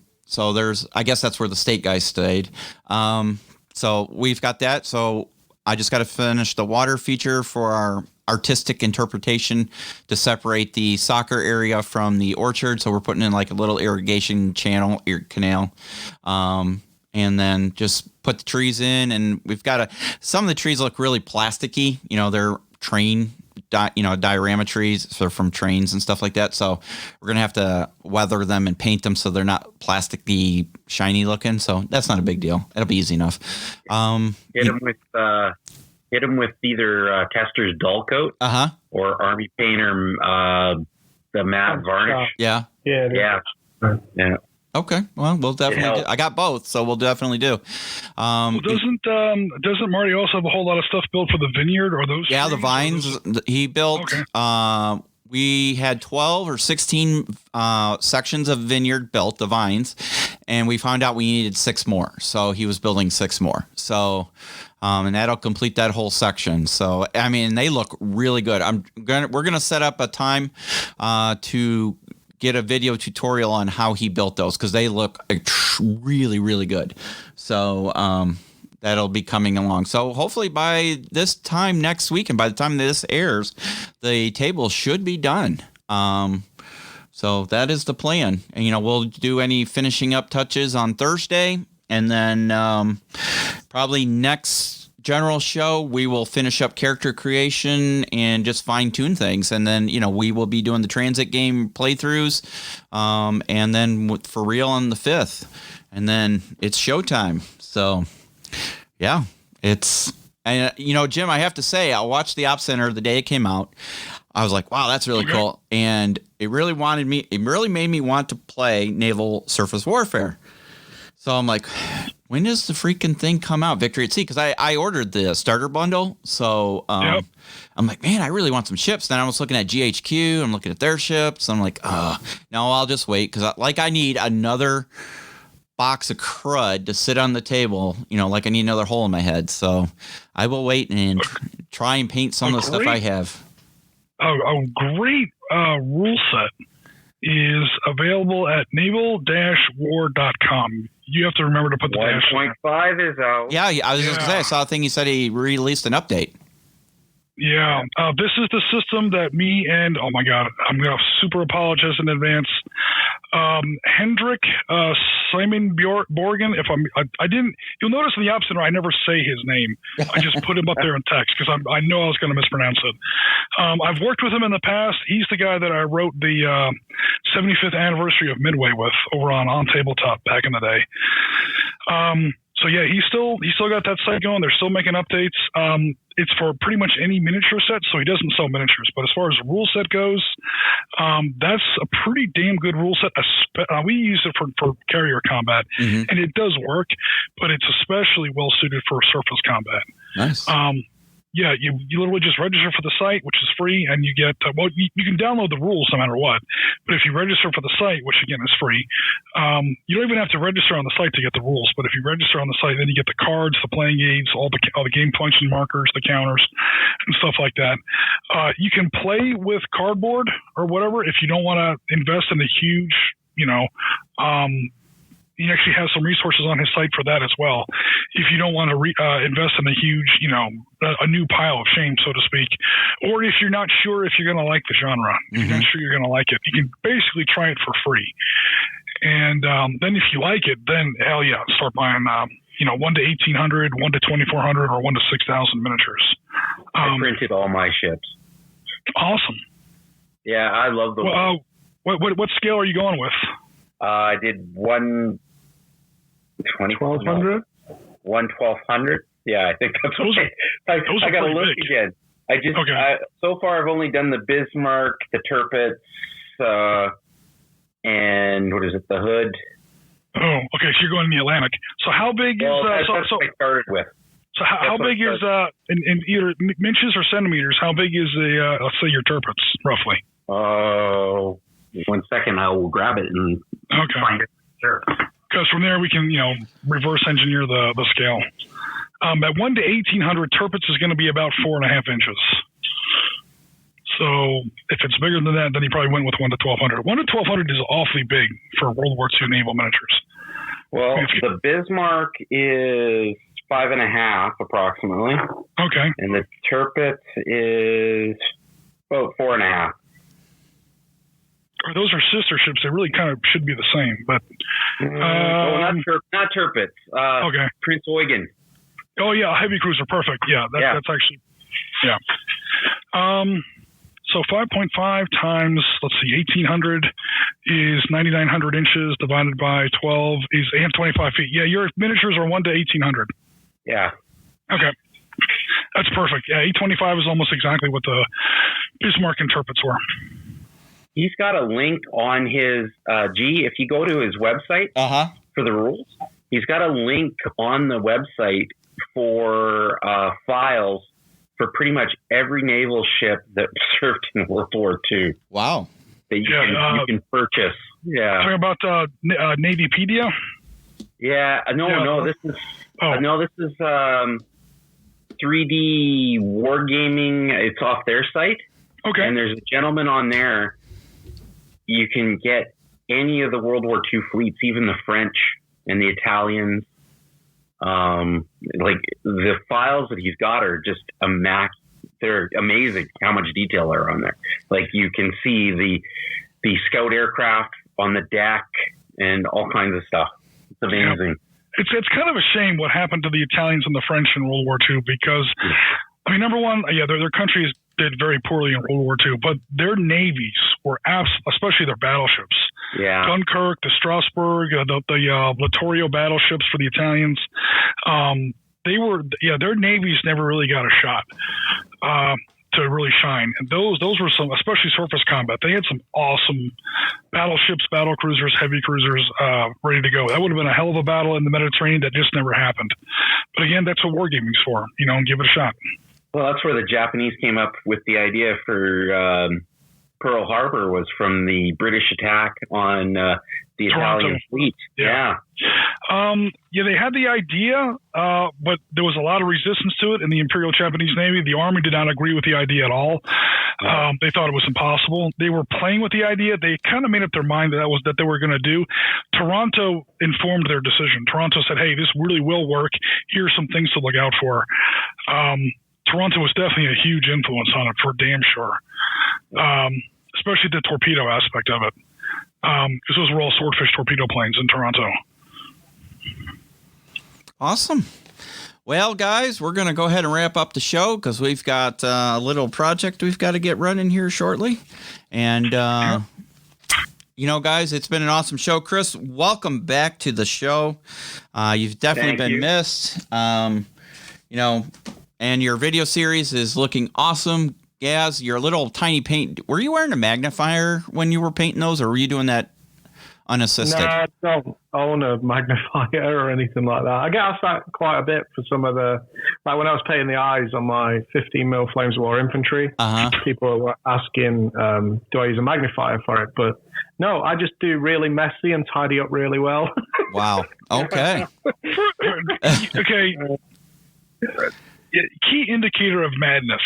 I guess that's where the state guys stayed. So we've got that. So I just got to finish the water feature for our artistic interpretation to separate the soccer area from the orchard. So we're putting in like a little irrigation canal. And then just put the trees in, and we've got some of the trees look really plasticky. You know, they're diorama trees, so they're from trains and stuff like that. So we're going to have to weather them and paint them so they're not plasticky, shiny looking. So that's not a big deal. It'll be easy enough. Hit them with either Tester's dull coat or Army Painter, the matte varnish. Yeah. Okay. Well, we'll definitely. I got both, so we'll definitely do. Doesn't Marty also have a whole lot of stuff built for the vineyard or those? Yeah, the vines he built. Okay. We had 12 or 16 sections of vineyard built, the vines, and we found out we needed 6 more. So he was building 6 more. So, and that'll complete that whole section. So, I mean, they look really good. We're gonna set up a time to get a video tutorial on how he built those because they look really, really good. So that'll be coming along. So hopefully by this time next week and by the time this airs, the table should be done. So that is the plan. And, we'll do any finishing up touches on Thursday. And then probably next general show, we will finish up character creation and just fine tune things. And then, we will be doing the transit game playthroughs. And then for real on the 5th. And then it's showtime. So, yeah, it's, and Jim, I have to say, I watched the Op Center the day it came out. I was like, wow, that's really cool. And it really made me want to play Naval Surface Warfare. So I'm like, when does the freaking thing come out? Victory at Sea? Because I ordered the starter bundle. So I'm like, man, I really want some ships. Then I was looking at GHQ. I'm looking at their ships. I'm like, no, I'll just wait. Because I need another box of crud to sit on the table, like I need another hole in my head. So I will wait and try and paint some of the stuff I have. A great rule set is available at naval-war.com. You have to remember to put the dash. 1.5 is out. Yeah, I was just going to say, I saw a thing he said he released an update. Yeah, this is the system that me and, oh my God, I'm going to super apologize in advance. Hendrik Simon Borgen, you'll notice in the Op Center, I never say his name. I just put him up there in text because I know I was going to mispronounce it. I've worked with him in the past. He's the guy that I wrote the 75th anniversary of Midway with over on Tabletop back in the day. So yeah, he's still got that site going. They're still making updates. It's for pretty much any miniature set, so he doesn't sell miniatures. But as far as the rule set goes, that's a pretty damn good rule set. We use it for carrier combat, and it does work, but it's especially well suited for surface combat. Nice. Yeah, you literally just register for the site, which is free, and you get you can download the rules no matter what. But if you register for the site, which again is free, you don't even have to register on the site to get the rules. But if you register on the site, then you get the cards, the playing aids, all the game function markers, the counters, and stuff like that. You can play with cardboard or whatever if you don't want to invest in a huge, he actually has some resources on his site for that as well. If you don't want to invest in a huge, a new pile of shame, so to speak, or if you're not sure if you're going to like the genre, if you're not sure you're going to like it, you can basically try it for free. And then if you like it, then hell yeah, start buying, 1 to 1,800, 1 to 2,400, or 1 to 6,000 miniatures. I printed all my ships. Awesome. Yeah, I love the. What scale are you going with? I did 1,200. Yeah, I think that's those. I got to look big. Again. So far I've only done the Bismarck, the Tirpitz, and what is it, the Hood. Oh, okay. So you're going in the Atlantic. So how big is? That's what I started with. So how big is in either inches or centimeters? How big is the let's say your Tirpitz roughly? Oh, 1 second. I will grab it and find it. Sure. Because from there we can, reverse engineer the scale. At 1 to 1,800, Tirpitz is going to be about 4.5 inches. So if it's bigger than that, then you probably went with 1 to 1,200. 1 to 1,200 is awfully big for World War II naval miniatures. Well, the Bismarck is 5.5 approximately. Okay. And the Tirpitz is about 4.5. Those are sister ships. They really kind of should be the same, but not Tirpitz. Okay, Prince Eugen. Oh yeah, heavy cruiser, perfect. Yeah, that's actually So 5.5 times 1,800 is 9,900 inches divided by 12 is 825 feet. Yeah, your miniatures are 1 to 1,800. Yeah. Okay. That's perfect. Yeah, 825 is almost exactly what the Bismarck and Tirpitz were. He's got a link on his if you go to his website for the rules, he's got a link on the website for files for pretty much every naval ship that served in World War II. Wow. That you can purchase. Yeah. Talking about Navypedia? Yeah. No, this is 3D Wargaming. It's off their site. Okay. And there's a gentleman on there. you can get any of the World War II fleets, even the French and the Italians. Like the files that he's got are just they're amazing how much detail are on there. Like you can see the scout aircraft on the deck and all kinds of stuff. It's amazing. Yeah. It's kind of a shame what happened to the Italians and the French in World War II because, I mean, number one, their countries did very poorly in World War II, but their navies were especially their battleships. Yeah. Dunkirk, the Strasbourg, the Littorio battleships for the Italians. Their navies never really got a shot to really shine. And those were some, especially surface combat. They had some awesome battleships, battle cruisers, heavy cruisers ready to go. That would have been a hell of a battle in the Mediterranean that just never happened. But again, that's what wargaming's for, and give it a shot. Well, that's where the Japanese came up with the idea for Pearl Harbor, was from the British attack on the Italian fleet. Yeah. They had the idea, but there was a lot of resistance to it in the Imperial Japanese Navy. The Army did not agree with the idea at all. They thought it was impossible. They were playing with the idea. They kind of made up their mind that they were going to do. Toronto informed their decision. Toronto said, hey, this really will work. Here's some things to look out for. Toronto was definitely a huge influence on it, for damn sure, especially the torpedo aspect of it, because those were all Swordfish torpedo planes in Toronto. Awesome. Well, guys, we're going to go ahead and wrap up the show because we've got a little project we've got to get running here shortly. And, guys, it's been an awesome show. Chris, welcome back to the show. You've definitely been missed. And your video series is looking awesome. Gaz, your little tiny paint. Were you wearing a magnifier when you were painting those, or were you doing that unassisted? No, I don't own a magnifier or anything like that. I get asked that quite a bit for some of the, like when I was painting the eyes on my 15mm Flames of War infantry, people were asking, do I use a magnifier for it? But no, I just do really messy and tidy up really well. Wow. Okay. Okay. Key indicator of madness.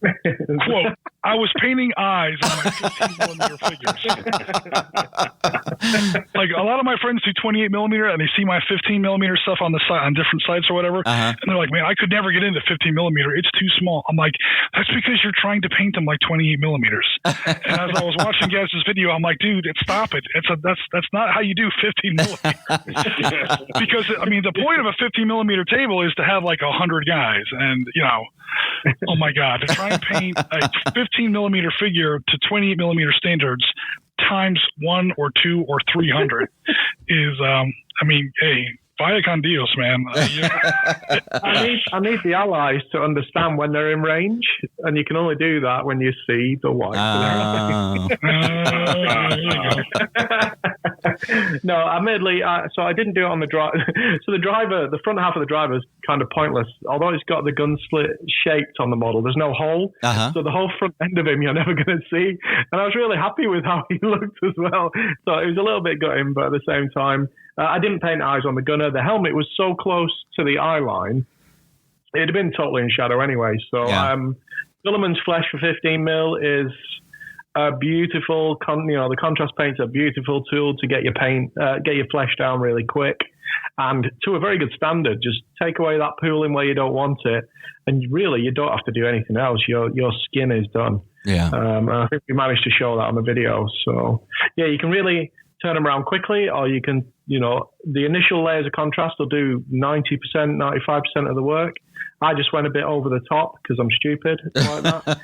Quote, I was painting eyes on my 15mm figures. Like a lot of my friends do 28mm and they see my 15mm stuff on the side, on different sites or whatever. And they're like, man, I could never get into 15mm. It's too small. I'm like, that's because you're trying to paint them like 28mm. And as I was watching Gaz's video, I'm like, dude, stop it. That's not how you do 15mm. Because I mean, the point of a 15mm table is to have like 100 guys, and oh my God, to try and paint a 15mm figure to 28mm standards times 1 or 2 or 300 is, hey, vaya con Dios, man. I need the allies to understand when they're in range, and you can only do that when you see the white. No, admittedly, so I didn't do it on the drive. So the front half of the driver is kind of pointless. Although it's got the gun slit shaped on the model, there's no hole. So the whole front end of him you're never going to see. And I was really happy with how he looked as well. So it was a little bit gutting, but at the same time, I didn't paint eyes on the gunner. The helmet was so close to the eye line, it had been totally in shadow anyway. So Guilliman's Flesh for 15mm is a beautiful, the contrast paint's a beautiful tool to get your flesh down really quick, and to a very good standard. Just take away that pooling where you don't want it, and really you don't have to do anything else. Your skin is done. And I think we managed to show that on the video. So yeah, you can really turn them around quickly, or you can, the initial layers of contrast will do 90%, 95% of the work. I just went a bit over the top because I'm stupid like that,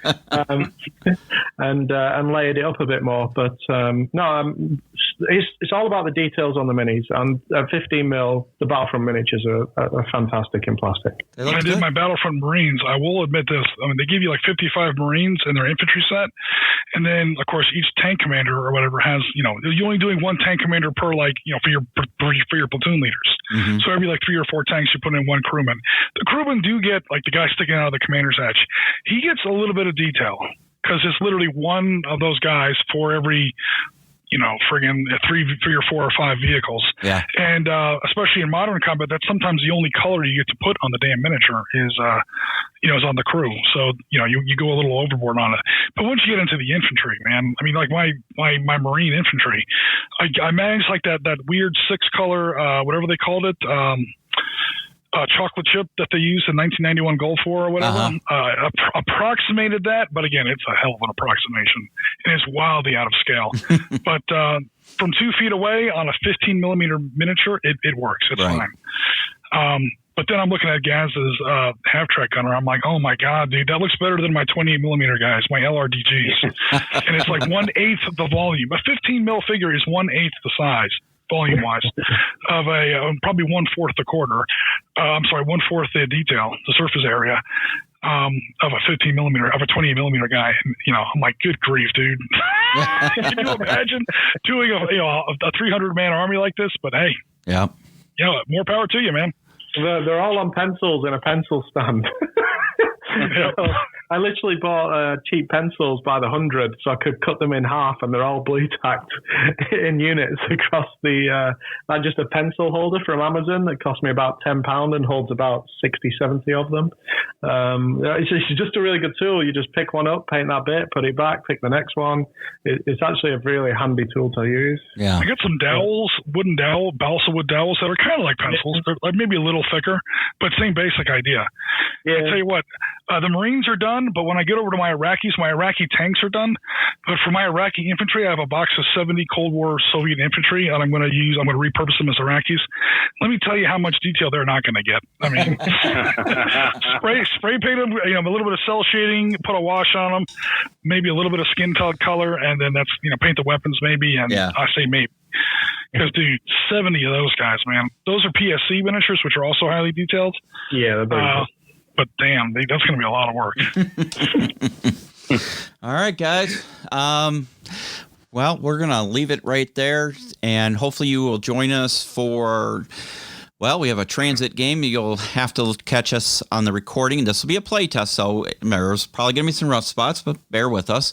and layered it up a bit more. But it's all about the details on the minis. And 15mm, the Battlefront miniatures are fantastic in plastic. When I did my Battlefront Marines, I will admit this. I mean, they give you like 55 Marines in their infantry set, and then of course each tank commander or whatever has, you're only doing one tank commander per for your platoon leaders. So every 3 or 4 tanks you put in one crewman. The crewmen do get the guy sticking out of the commander's hatch. He gets a little bit of detail because it's literally one of those guys for every friggin' 3 or 4 or 5 vehicles. Yeah. And especially in modern combat, that's sometimes the only color you get to put on the damn miniature is on the crew. So, you go a little overboard on it. But once you get into the infantry, man, I mean, like my Marine infantry, I managed like that weird 6-color, whatever they called it, chocolate chip that they used in 1991 Gulf War or whatever. Approximated that, but again, it's a hell of an approximation, and it's wildly out of scale. But from 2 feet away on a 15 millimeter miniature, it works. It's fine. But then I'm looking at Gaz's half-track gunner. I'm like, oh my god, dude, that looks better than my 28 millimeter guys, my LRDGs, and it's like 1/8 the volume. A 15 mil figure is 1/8 the size, volume-wise, of a probably 1/4 the quarter. 1/4 the detail, the surface area of a 15 millimeter, of a 28 millimeter guy. And, I'm like, good grief, dude. Can you imagine doing a 300-man army like this? But hey, more power to you, man. They're all on pencils in a pencil stand. So I literally bought cheap pencils by the 100 so I could cut them in half, and they're all blue tacked in units across the not just a pencil holder from Amazon that cost me about £10 and holds about 60, 70 of them. It's just a really good tool. You just pick one up, paint that bit, put it back, pick the next one. It's actually a really handy tool to use. I got some dowels, wooden dowel, balsa wood dowels that are kind of like pencils. They're like maybe a little thicker, but same basic idea. I tell you what, the Marines are done, but when I get over to my Iraqi tanks are done. But for my Iraqi infantry, I have a box of 70 Cold War Soviet infantry, and I'm going to repurpose them as Iraqis. Let me tell you how much detail they're not going to get. I mean, spray paint them, a little bit of cell shading, put a wash on them, maybe a little bit of skin color, and then that's, paint the weapons maybe. And I say maybe. Because, dude, 70 of those guys, man. Those are PSC miniatures, which are also highly detailed. Yeah, they're very cool. But damn, that's going to be a lot of work. All right, guys. Well, we're going to leave it right there, and hopefully you will join us for, we have a transit game. You'll have to catch us on the recording. This will be a play test, so there's probably going to be some rough spots, but bear with us.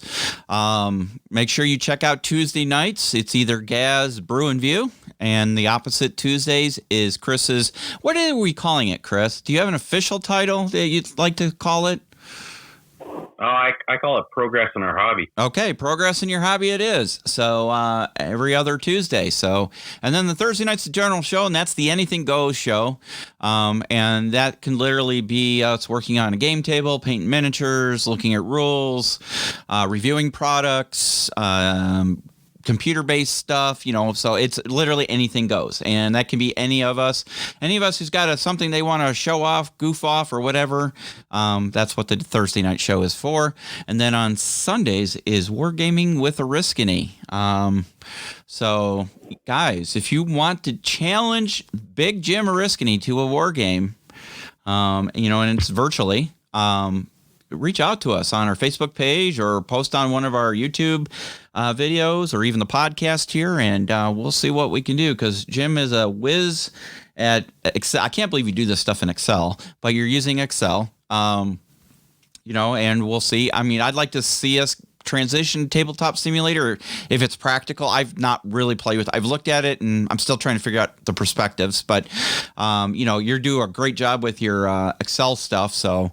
Make sure you check out Tuesday nights. It's either Gaz, Brew, and View, and the opposite Tuesdays is Chris's. What are we calling it, Chris? Do you have an official title that you'd like to call it? I call it Progress in Our Hobby. Okay, Progress in Your Hobby it is. So every other Tuesday. So, and then the Thursday night's the general show, and that's the Anything Goes show. And that can literally be us working on a game table, painting miniatures, looking at rules, reviewing products, computer-based stuff, so it's literally anything goes. And that can be any of us who's got something they want to show off, goof off, or whatever. That's what the Thursday night show is for. And then on Sundays is Wargaming with Oriskany. So, guys, if you want to challenge Big Jim Oriskany to a war game, and it's virtually, reach out to us on our Facebook page or post on one of our YouTube videos or even the podcast here, and we'll see what we can do, because Jim is a whiz at Excel. I can't believe you do this stuff in Excel, but you're using Excel, and we'll see. I mean, I'd like to see us transition Tabletop Simulator if it's practical. I've not really played with it. I've looked at it and I'm still trying to figure out the perspectives, but you're doing a great job with your Excel stuff, so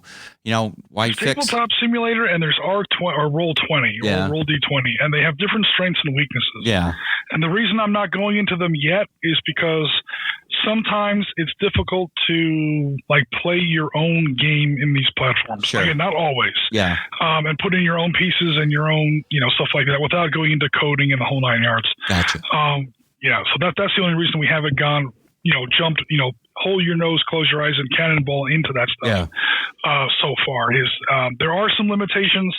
why there's fix Tabletop Simulator, and there's R20 or Roll20 or Roll D20, and they have different strengths and weaknesses. And the reason I'm not going into them yet is because sometimes it's difficult to play your own game in these platforms. Sure. Again, not always. And put in your own pieces and your own, stuff like that without going into coding and the whole 9 yards. Gotcha. So that's the only reason we haven't gone, jumped, hold your nose, close your eyes, and cannonball into that stuff. So far is there are some limitations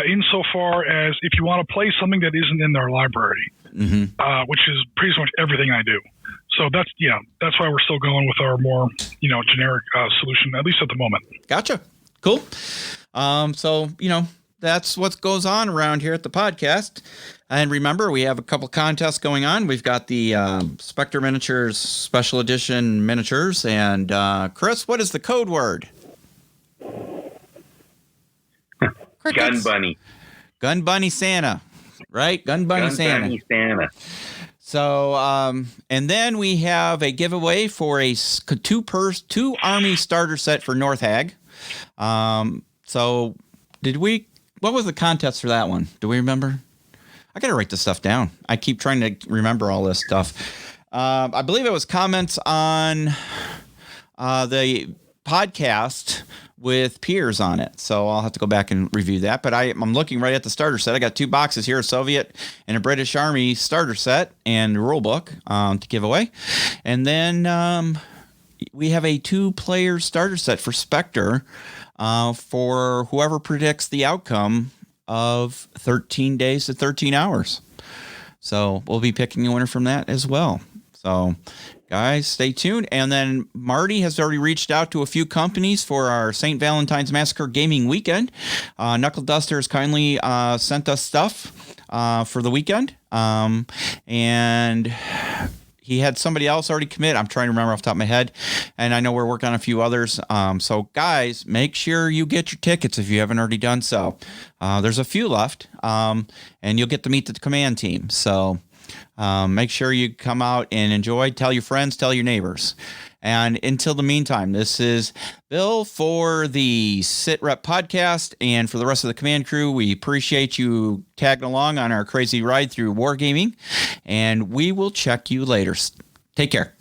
insofar as if you want to play something that isn't in their library, which is pretty much everything I do. So that's why we're still going with our more generic solution, at least at the moment. Gotcha. Cool. So that's what goes on around here at the podcast. And remember, we have a couple contests going on. We've got the Spectre Miniatures Special Edition miniatures. And Chris, what is the code word? Gun Bunny. Gun Bunny Santa, right? Gun Bunny Santa. So, and then we have a giveaway for a two Army starter set for North Hag. So what was the contest for that one? Do we remember? I got to write this stuff down. I keep trying to remember all this stuff. I believe it was comments on the podcast with peers on it. So I'll have to go back and review that. But I'm looking right at the starter set. I got 2 boxes here, a Soviet and a British Army starter set and a rule book to give away. And then we have a 2-player starter set for Spectre for whoever predicts the outcome of 13 days to 13 hours. So we'll be picking a winner from that as well. So guys, stay tuned. And then Marty has already reached out to a few companies for our St. Valentine's Massacre gaming weekend. Knuckle Duster has kindly sent us stuff for the weekend. And he had somebody else already commit. I'm trying to remember off the top of my head. And I know we're working on a few others. So guys, make sure you get your tickets if you haven't already done so. There's a few left. And you'll get to meet the command team. So make sure you come out and enjoy. Tell your friends, tell your neighbors. And until the meantime, this is Bill for the Sit Rep podcast. And for the rest of the command crew, we appreciate you tagging along on our crazy ride through wargaming. And we will check you later. Take care.